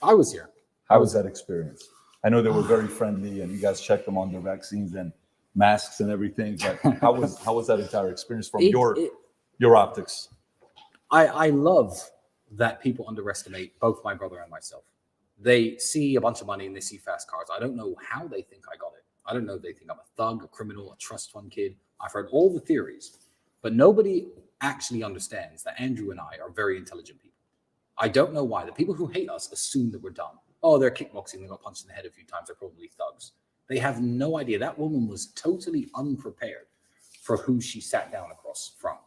I was here. How was that experience? I know they were very friendly, and you guys checked them on their vaccines and masks and everything. But how was that entire experience from your optics? I love that people underestimate both my brother and myself. They see a bunch of money and they see fast cars. I don't know how they think I got it. I don't know if they think I'm a thug, a criminal, a trust fund kid. I've heard all the theories, but nobody actually understands that Andrew and I are very intelligent people. I don't know why. The people who hate us assume that we're dumb. Oh, they're kickboxing. They got punched in the head a few times. They're probably thugs. They have no idea. That woman was totally unprepared for who she sat down across from.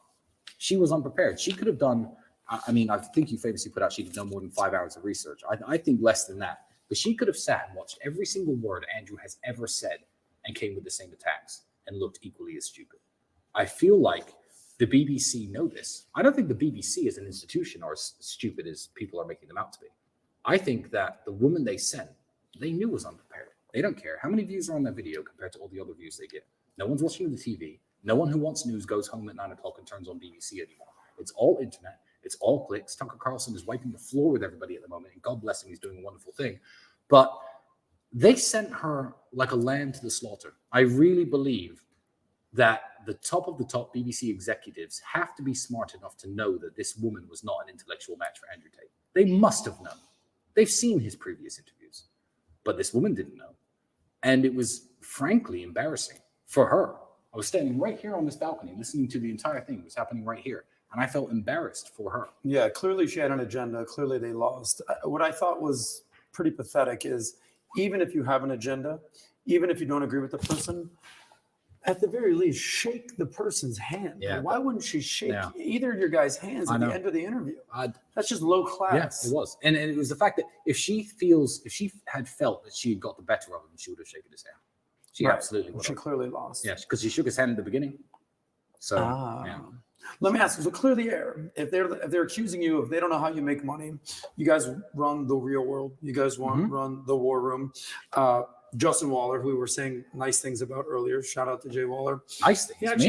She was unprepared. She could have done, I mean, I think you famously put out she did no more than 5 hours of research. I think less than that. But she could have sat and watched every single word Andrew has ever said and came with the same attacks and looked equally as stupid. I feel like the BBC know this. I don't think the BBC as an institution are as stupid as people are making them out to be. I think that the woman they sent, they knew was unprepared. They don't care how many views are on that video compared to all the other views they get. No one's watching the TV. No one who wants news goes home at 9 o'clock and turns on BBC anymore. It's all internet. It's all clicks. Tucker Carlson is wiping the floor with everybody at the moment, and God bless him, he's doing a wonderful thing. But they sent her like a lamb to the slaughter. I really believe that the top of the top BBC executives have to be smart enough to know that this woman was not an intellectual match for Andrew Tate. They must have known. They've seen his previous interviews, but this woman didn't know. And it was frankly embarrassing for her. I was standing right here on this balcony listening to the entire thing. It was happening right here. And I felt embarrassed for her. Yeah, clearly she had an agenda. Clearly they lost. What I thought was pretty pathetic is even if you have an agenda, even if you don't agree with the person, at the very least, shake the person's hand. Yeah. Why wouldn't she shake either of your guys' hands at the end of the interview? That's just low class. Yeah, it was. And it was the fact that if she had felt that she had got the better of him, she would have shaken his hand. She absolutely would. She clearly lost. Yes, because she shook his hand at the beginning. So, yeah. Let me ask you, so clear the air. If they're accusing you of they don't know how you make money, you guys run the real world. You guys run the war room. Justin Waller, who we were saying nice things about earlier. Shout out to Jay Waller. Nice things,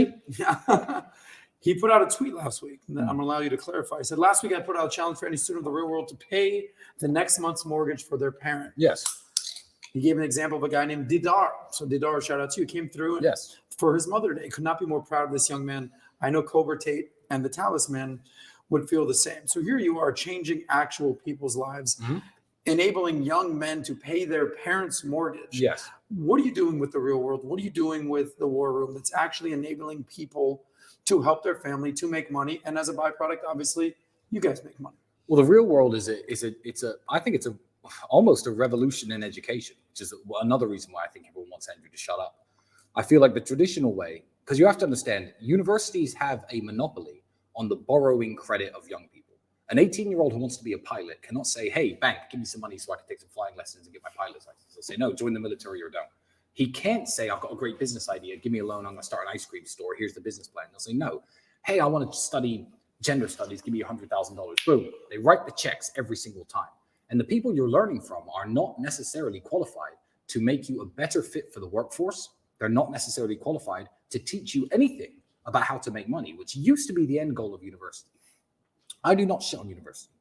He put out a tweet last week. I'm going to allow you to clarify. He said, last week I put out a challenge for any student of the real world to pay the next month's mortgage for their parent. Yes. He gave an example of a guy named Didar. So Didar, shout out to you, came through for his Mother Day. Could not be more proud of this young man. I know Cobra Tate and the Talisman would feel the same. So here you are changing actual people's lives, enabling young men to pay their parents' mortgage. Yes. What are you doing with the real world? What are you doing with the war room that's actually enabling people to help their family, to make money? And as a byproduct, obviously, you guys make money. Well, the real world I think it's almost a revolution in education, which is another reason why I think everyone wants Andrew to shut up. I feel like the traditional way, because you have to understand, universities have a monopoly on the borrowing credit of young people. An 18-year-old who wants to be a pilot cannot say, hey, bank, give me some money so I can take some flying lessons and get my pilot's license. They'll say, no, join the military or don't. He can't say, I've got a great business idea. Give me a loan. I'm going to start an ice cream store. Here's the business plan. They'll say, no. Hey, I want to study gender studies. Give me $100,000. Boom. They write the checks every single time. And the people you're learning from are not necessarily qualified to make you a better fit for the workforce. They're not necessarily qualified to teach you anything about how to make money, which used to be the end goal of university. I do not shit on university.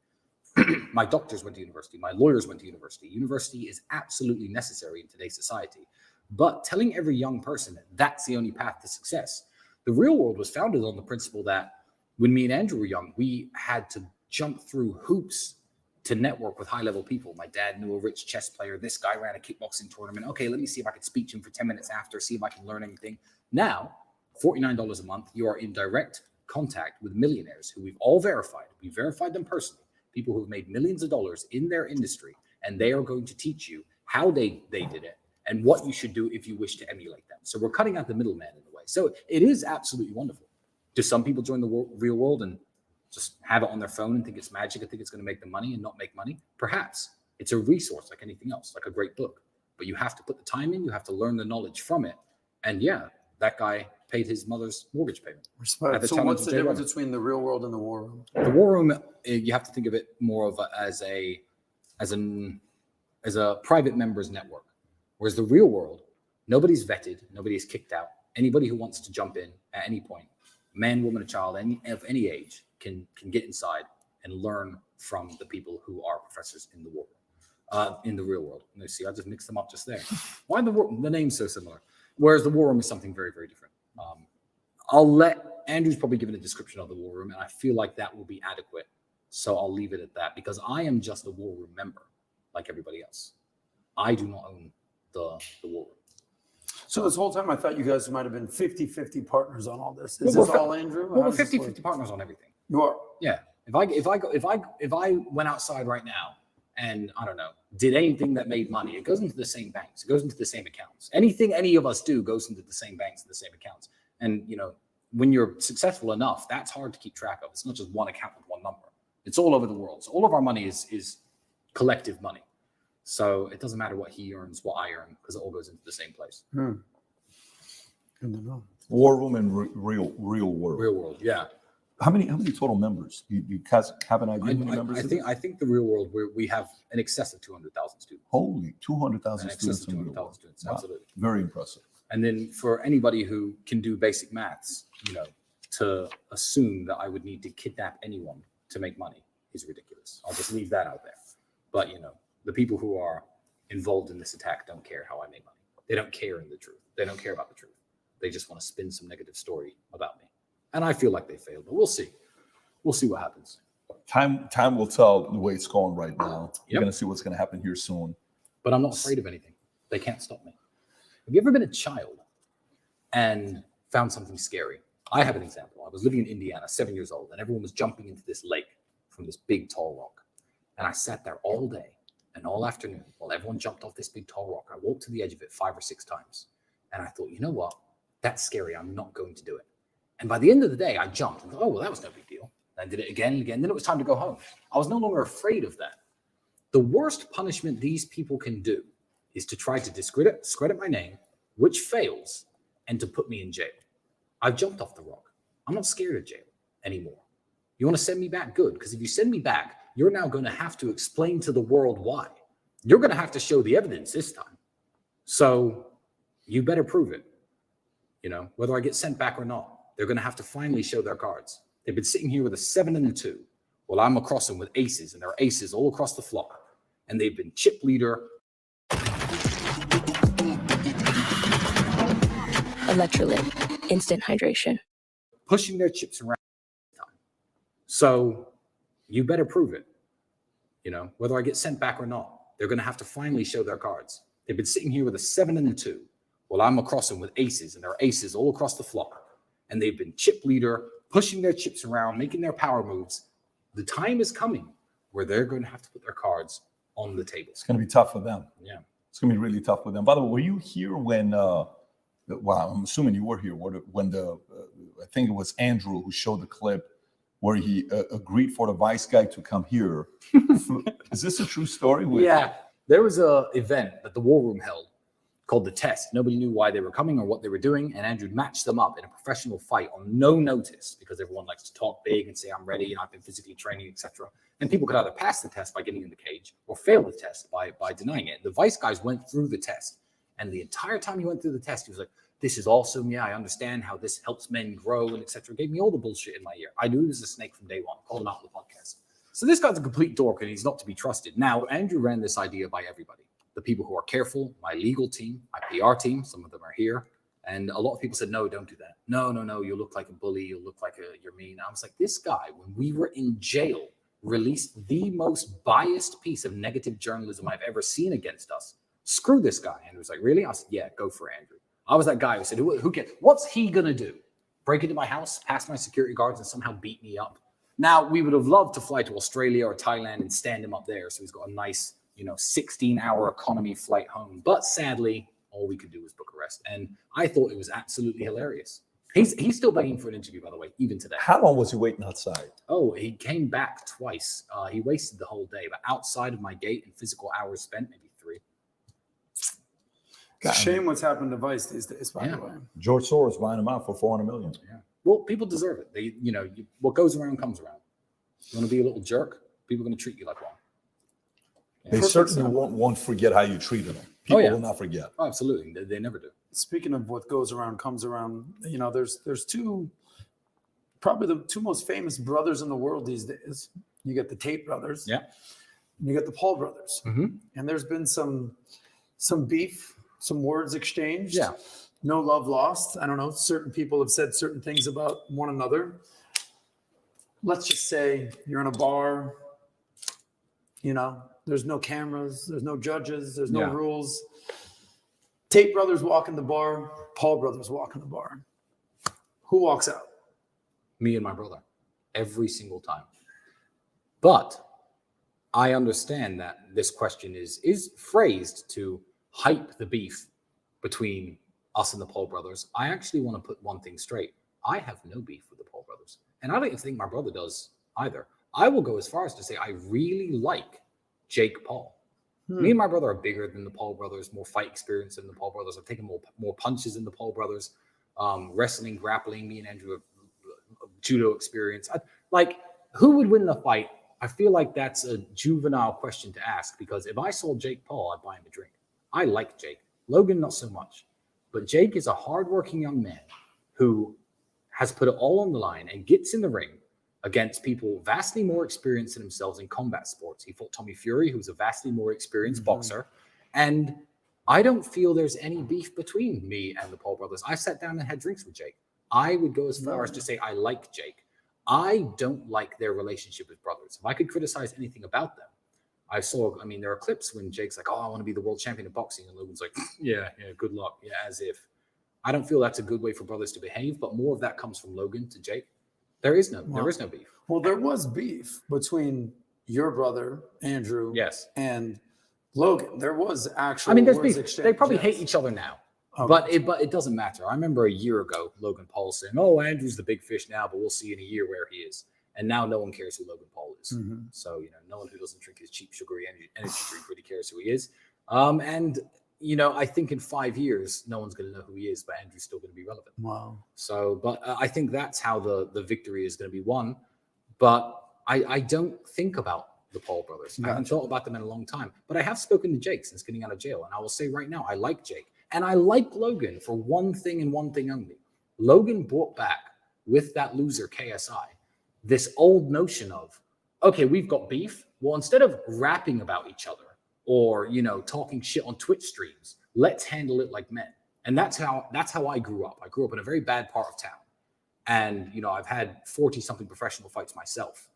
My doctors went to university. My lawyers went to university. University is absolutely necessary in today's society. But telling every young person that that's the only path to success, the real world was founded on the principle that when me and Andrew were young, we had to jump through hoops to network with high-level people. My dad knew a rich chess player. This guy ran a kickboxing tournament. Okay, let me see if I can speak to him for 10 minutes after, see if I can learn anything. Now, $49 a month, you are in direct contact with millionaires who we've all verified. We verified them personally, people who have made millions of dollars in their industry, and they are going to teach you how they did it and what you should do if you wish to emulate them. So we're cutting out the middleman in a way. So it is absolutely wonderful. Do some people join the real world and just have it on their phone and think it's magic and think it's going to make them money and not make money? Perhaps. It's a resource like anything else, like a great book. But you have to put the time in, you have to learn the knowledge from it. And yeah, that guy paid his mother's mortgage payment. Respect. So what's the difference between the real world and the war room? The war room, you have to think of it more of as a private members network. Whereas the real world, nobody's vetted, nobody's kicked out. Anybody who wants to jump in at any point, man, woman, or child, of any age, can get inside and learn from the people who are professors in the war room, in the real world. And you see, I just mixed them up just there. Why the name's so similar? Whereas the war room is something very, very different. I'll let Andrew's probably given a description of the war room, and I feel like that will be adequate. So I'll leave it at that because I am just a war room member, like everybody else. I do not own the war room. So this whole time I thought you guys might have been 50-50 partners on all this. Is this all Andrew? Well, we're 50-50 partners on everything. You are? Yeah. If I went outside right now and I don't know, did anything that made money, it goes into the same banks. It goes into the same accounts. Anything any of us do goes into the same banks and the same accounts. And you know, when you're successful enough, that's hard to keep track of. It's not just one account with one number. It's all over the world. So all of our money is collective money. So it doesn't matter what he earns, what I earn, because it all goes into the same place. Good to know. War room and real world. Real world, yeah. How many total members? You guys have an idea? I think the real world we have an excess of 200,000 students. Holy, 200,000 students. 200,000 students, wow. absolutely. Very impressive. And then for anybody who can do basic maths, you know, to assume that I would need to kidnap anyone to make money is ridiculous. I'll just leave that out there. But you know, the people who are involved in this attack don't care how I make money. They don't care in the truth. They don't care about the truth. They just want to spin some negative story about me. And I feel like they failed, but we'll see. We'll see what happens. Time will tell the way it's going right now. You're Yep. going to see what's going to happen here soon. But I'm not afraid of anything. They can't stop me. Have you ever been a child and found something scary? I have an example. I was living in Indiana, 7 years old, and everyone was jumping into this lake from this big tall rock. And I sat there all day and all afternoon while everyone jumped off this big tall rock. I walked to the edge of it 5 or 6 times. And I thought, you know what? That's scary. I'm not going to do it. And by the end of the day, I jumped. And thought, oh, well, that was no big deal. And I did it again and again. Then it was time to go home. I was no longer afraid of that. The worst punishment these people can do is to try to discredit my name, which fails, and to put me in jail. I've jumped off the rock. I'm not scared of jail anymore. You want to send me back? Good. Because if you send me back, you're now going to have to explain to the world why. You're going to have to show the evidence this time. So you better prove it. You know, whether I get sent back or not, they're going to have to finally show their cards. They've been sitting here with a 7 and a 2. Well, I'm across them with aces, and there are aces all across the floor. And they've been chip leader. Electrolyte, instant hydration. Pushing their chips around. So you better prove it. You know, whether I get sent back or not, they're going to have to finally show their cards. They've been sitting here with a 7 and a 2. Well, I'm across them with aces, and there are aces all across the floor. And they've been chip leader, pushing their chips around, making their power moves. The time is coming where they're going to have to put their cards on the table. It's going to be tough for them. Yeah. It's going to be really tough for them. By the way, were you here when, well, I'm assuming you were here, when I think it was Andrew who showed the clip where he agreed for the vice guy to come here. Is this a true story? Yeah. There was an event that the War Room held called The Test. Nobody knew why they were coming or what they were doing, and Andrew matched them up in a professional fight on no notice because everyone likes to talk big and say, I'm ready and I've been physically training, etc. And people could either pass the test by getting in the cage or fail the test by denying it. The vice guys went through the test, and the entire time he went through the test, he was like, this is awesome. Yeah, I understand how this helps men grow and etc. Gave me all the bullshit in my ear. I knew he was a snake from day one. Called him out on the podcast. So this guy's a complete dork and he's not to be trusted. Now, Andrew ran this idea by everybody. The people who are careful, my legal team, my PR team, some of them are here. And a lot of people said, no, don't do that. No, you look like a bully. You look like you're mean. I was like, this guy, when we were in jail, released the most biased piece of negative journalism I've ever seen against us. Screw this guy. Andrew was like, really? I said, yeah, go for Andrew. I was that guy who said, who cares? What's he going to do? Break into my house, pass my security guards, and somehow beat me up? Now, we would have loved to fly to Australia or Thailand and stand him up there. So he's got a nice, 16-hour economy flight home. But sadly, all we could do was Bucharest. And I thought it was absolutely hilarious. He's still begging for an interview, by the way, even today. How long was he waiting outside? Oh, he came back twice. He wasted the whole day. But outside of my gate and physical hours spent, maybe 3. It's a shame what's happened to Vice these days, by the way. George Soros buying him out for $400 million. Yeah. Well, people deserve it. They, what goes around comes around. You want to be a little jerk? People are going to treat you like one. They certainly won't forget how you treated them. People will not forget. Oh, absolutely. They never do. Speaking of what goes around comes around, there's probably the 2 most famous brothers in the world these days. You get the Tate brothers. Yeah. And you get the Paul brothers. Mm-hmm. And there's been some beef, some words exchanged. Yeah. No love lost. I don't know. Certain people have said certain things about one another. Let's just say you're in a bar, there's no cameras, there's no judges, there's no rules. Tate brothers walk in the bar, Paul brothers walk in the bar. Who walks out? Me and my brother, every single time. But I understand that this question is phrased to hype the beef between us and the Paul brothers. I actually want to put one thing straight. I have no beef with the Paul brothers. And I don't even think my brother does either. I will go as far as to say I really like Jake Paul. Me and my brother are bigger than the Paul brothers, more fight experience than the Paul brothers. I've taken more punches than the Paul brothers. Wrestling, grappling, me and Andrew have judo experience. Who would win the fight? I feel like that's a juvenile question to ask because if I saw Jake Paul, I'd buy him a drink. I like Jake. Logan, not so much. But Jake is a hardworking young man who has put it all on the line and gets in the ring against people vastly more experienced than themselves in combat sports. He fought Tommy Fury, who's a vastly more experienced boxer. And I don't feel there's any beef between me and the Paul brothers. I sat down and had drinks with Jake. I would go as far as to say I like Jake. I don't like their relationship as brothers. If I could criticize anything about them, there are clips when Jake's like, oh, I want to be the world champion of boxing. And Logan's like, yeah, good luck. Yeah, as if. I don't feel that's a good way for brothers to behave, but more of that comes from Logan to Jake. There is no beef. Well, there was beef between your brother, Andrew, Yes. and Logan. There was actually. I mean, there's words beef. exchanged, They probably yes. hate each other now. Okay. But it doesn't matter. I remember a year ago, Logan Paul saying, oh, Andrew's the big fish now, but we'll see in a year where he is. And now no one cares who Logan Paul is. Mhm. So, no one who doesn't drink his cheap sugary energy drink really cares who he is. I think in 5 years, no one's going to know who he is, but Andrew's still going to be relevant. Wow. So, but I think that's how the victory is going to be won. But I don't think about the Paul brothers. I haven't thought about them in a long time. But I have spoken to Jake since getting out of jail. And I will say right now, I like Jake. And I like Logan for one thing and one thing only. Logan brought back, with that loser KSI, this old notion of, okay, we've got beef. Well, instead of rapping about each other or, talking shit on Twitch streams, let's handle it like men. And that's how I grew up. I grew up in a very bad part of town. And, I've had 40-something professional fights myself.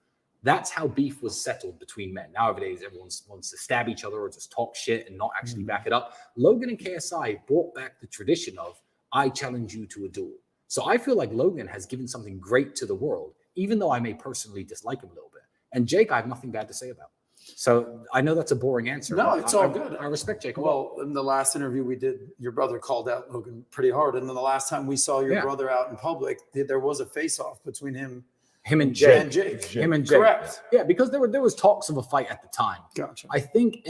That's how beef was settled between men. Nowadays, everyone wants to stab each other or just talk shit and not actually back it up. Logan and KSI brought back the tradition of, I challenge you to a duel. So I feel like Logan has given something great to the world, even though I may personally dislike him a little bit. And Jake, I have nothing bad to say about. So I know that's a boring answer. No, it's all good. I respect Jake. Well, in the last interview we did, your brother called out Logan pretty hard. And then the last time we saw your brother out in public, there was a face-off between him and Jake. And Jake. Him and Jake. Correct. Yeah, because there was talks of a fight at the time. Gotcha. I think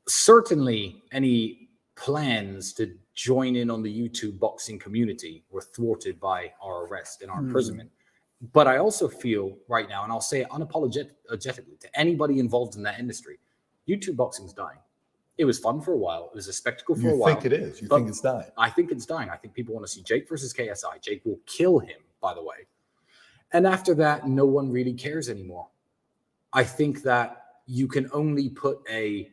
certainly any plans to join in on the YouTube boxing community were thwarted by our arrest and our imprisonment. But I also feel right now, and I'll say it unapologetically to anybody involved in that industry, YouTube boxing's dying. It was fun for a while. It was a spectacle for a while. You think it is? You think it's dying? I think it's dying. I think people want to see Jake versus KSI. Jake will kill him, by the way. And after that, no one really cares anymore. I think that you can only put a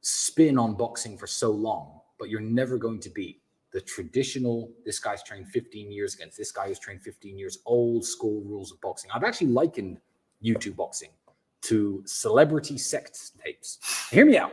spin on boxing for so long, but you're never going to beat the traditional, this guy's trained 15 years against this guy who's trained 15 years, old school rules of boxing. I've actually likened YouTube boxing to celebrity sex tapes. Hear me out.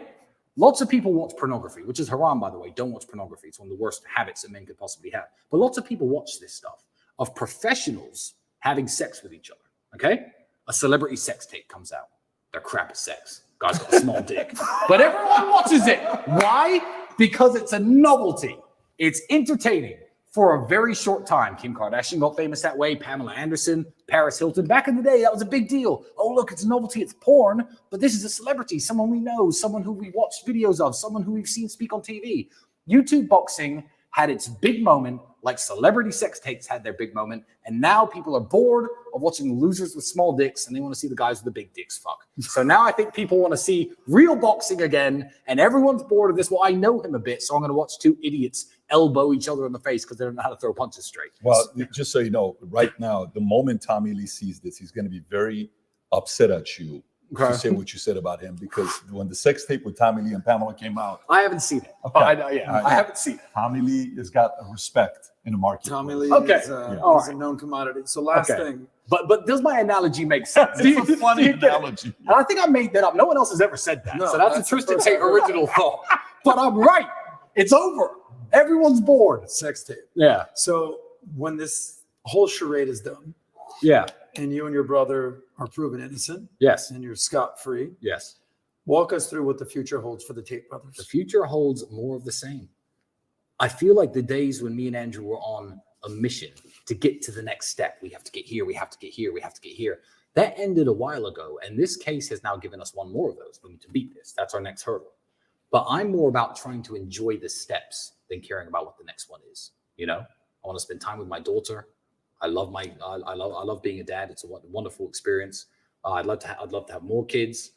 Lots of people watch pornography, which is haram, by the way. Don't watch pornography. It's one of the worst habits that men could possibly have. But lots of people watch this stuff of professionals having sex with each other, okay? A celebrity sex tape comes out. They're crap at sex. Guy's got a small dick. But everyone watches it. Why? Because it's a novelty. It's entertaining for a very short time. Kim Kardashian got famous that way. Pamela Anderson, Paris Hilton. Back in the day, that was a big deal. Oh, look, it's a novelty. It's porn. But this is a celebrity, someone we know, someone who we watched videos of, someone who we've seen speak on TV. YouTube boxing had its big moment, like celebrity sex tapes had their big moment. And now people are bored of watching losers with small dicks and they want to see the guys with the big dicks fuck. So now I think people want to see real boxing again. And everyone's bored of this. Well, I know him a bit, so I'm going to watch two idiots elbow each other in the face because they don't know how to throw punches straight. Well, just so you know, right now, the moment Tommy Lee sees this, he's going to be very upset at you to say what you said about him, because when the sex tape with Tommy Lee and Pamela came out, I haven't seen it. Okay. I know, yeah, I haven't seen it. Tommy Lee has got a respect in the market. Tommy Lee Okay. is All he's a known commodity. So last thing. But does my analogy make sense? It's a funny analogy. And I think I made that up. No one else has ever said that. No, So that's a that's the Tristan first Tate I've heard. original thought. But I'm right. It's over. Everyone's bored. Sex tape. Yeah. So when this whole charade is done Yeah. and you and your brother are proven innocent Yes. and you're scot-free, Yes. walk us through what the future holds for the Tate The brothers. future holds more of the same. I feel like the days when me and Andrew were on a mission to get to the next step, we have to get here, we have to get here, we have to get here. That ended a while ago. And this case has now given us one more of those. We need to beat this. That's our next hurdle. But I'm more about trying to enjoy the steps than caring about what the next one is. I want to spend time with my daughter. I love being a dad. It's a wonderful experience. I'd love to have more kids.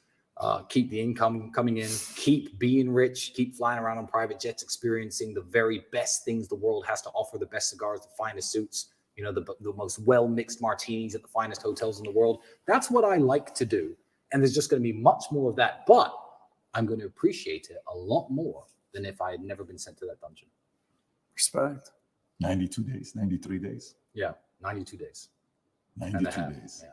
Keep the income coming in. Keep being rich. Keep flying around on private jets, experiencing the very best things the world has to offer: the best cigars, the finest suits. The most well mixed martinis at the finest hotels in the world. That's what I like to do, and there's just going to be much more of that. But I'm going to appreciate it a lot more than if I had never been sent to that dungeon. Respect. 92 days, 93 days. Yeah, 92 days. 92 days. Yeah.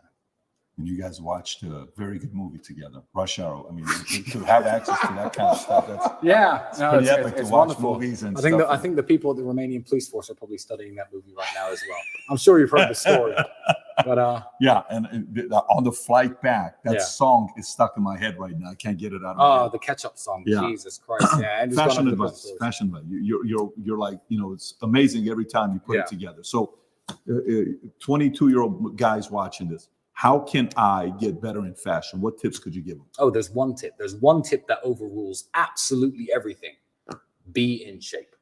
And you guys watched a very good movie together, Rush Hour. I mean, to have access to that kind of stuff, that's pretty epic to watch wonderful. movies and I think stuff. I think the people at the Romanian police force are probably studying that movie right now as well. I'm sure you've heard the story, but yeah, and on the flight back, that Yeah. song is stuck in my head right now. I can't get it out of my head. the catch-up song. Yeah. Jesus Christ! Yeah, Andrew's gone Fashion over the advice. stories. Fashion advice. You're like, it's amazing every time you put Yeah. it together. So, 22-year-old guys watching this, how can I get better in fashion? What tips could you give them? Oh, there's one tip. There's one tip that overrules absolutely everything. Be in shape.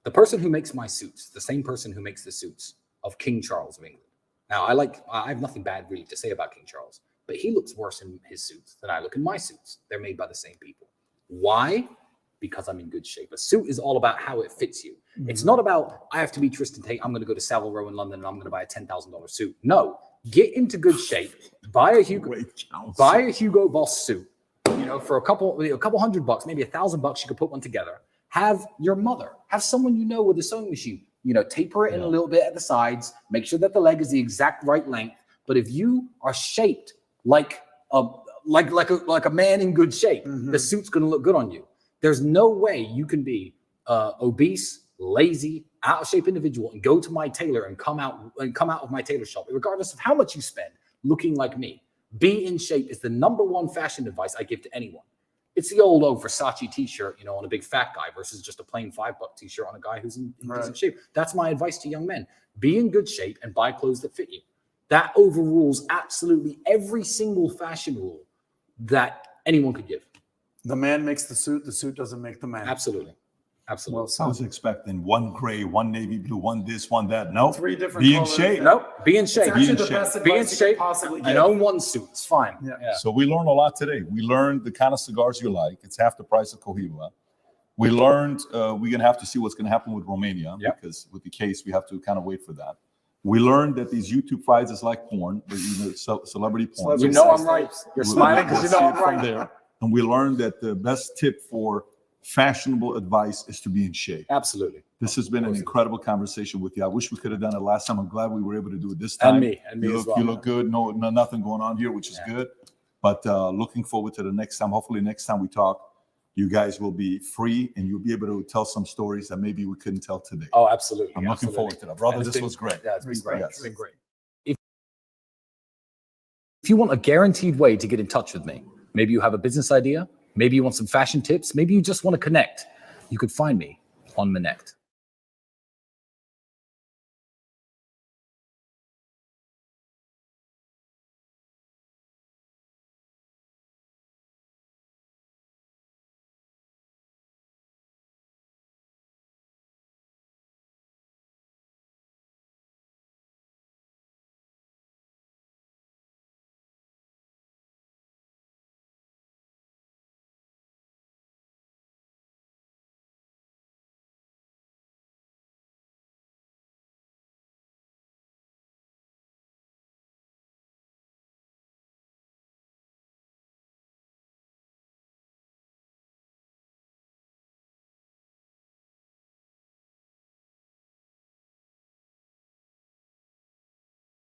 The person who makes my suits, the same person who makes the suits of King Charles of England. Now, I have nothing bad really to say about King Charles, but he looks worse in his suits than I look in my suits. They're made by the same people. Why? Because I'm in good shape. A suit is all about how it fits you. Mm-hmm. It's not about, I have to be Tristan Tate, I'm going to go to Savile Row in London and I'm going to buy a $10,000 suit. No, get into good shape, buy a Hugo Boss suit, for a couple $100, maybe $1,000, you could put one together. Have your mother, have someone with a sewing machine, taper it in a little bit at the sides, make sure that the leg is the exact right length. But if you are shaped like a man in good shape, the suit's going to look good on you. There's no way you can be obese, lazy, out of shape individual and go to my tailor and come out of my tailor shop, regardless of how much you spend, looking like me. Be in shape is the number one fashion advice I give to anyone. It's the old Versace t-shirt, on a big fat guy versus just a plain $5 t-shirt on a guy who's in decent shape. That's my advice to young men. Be in good shape and buy clothes that fit you. That overrules absolutely every single fashion rule that anyone could give. The man makes the suit doesn't make the man. Absolutely. Well, I was expecting one gray, one navy blue, one this, one that. No, 3 different be in colors. shape. Nope. Be in shape. It's actually in the shape. best Be in advice you shape could possibly and give. own one suit. It's fine. Yeah. So we learned a lot today. We learned the kind of cigars you like. It's half the price of Cohiba. We learned we're going to have to see what's going to happen with Romania because with the case, we have to kind of wait for that. We learned that these YouTube fights is like porn, celebrity porn. You know I'm right. You're smiling because you know I'm from right. there. And we learned that the best tip for fashionable advice is to be in shape. Absolutely. This has been an incredible conversation with you. I wish we could have done it last time. I'm glad we were able to do it this time. And me as well. You look good. No, nothing going on here, which is good. But looking forward to the next time. Hopefully next time we talk, you guys will be free and you'll be able to tell some stories that maybe we couldn't tell today. Oh, absolutely. I'm looking forward to that. Brother, this was great. Yeah, it's been great. Yes. It's been great. If you want a guaranteed way to get in touch with me, maybe you have a business idea, maybe you want some fashion tips, maybe you just want to connect, you could find me on Minect.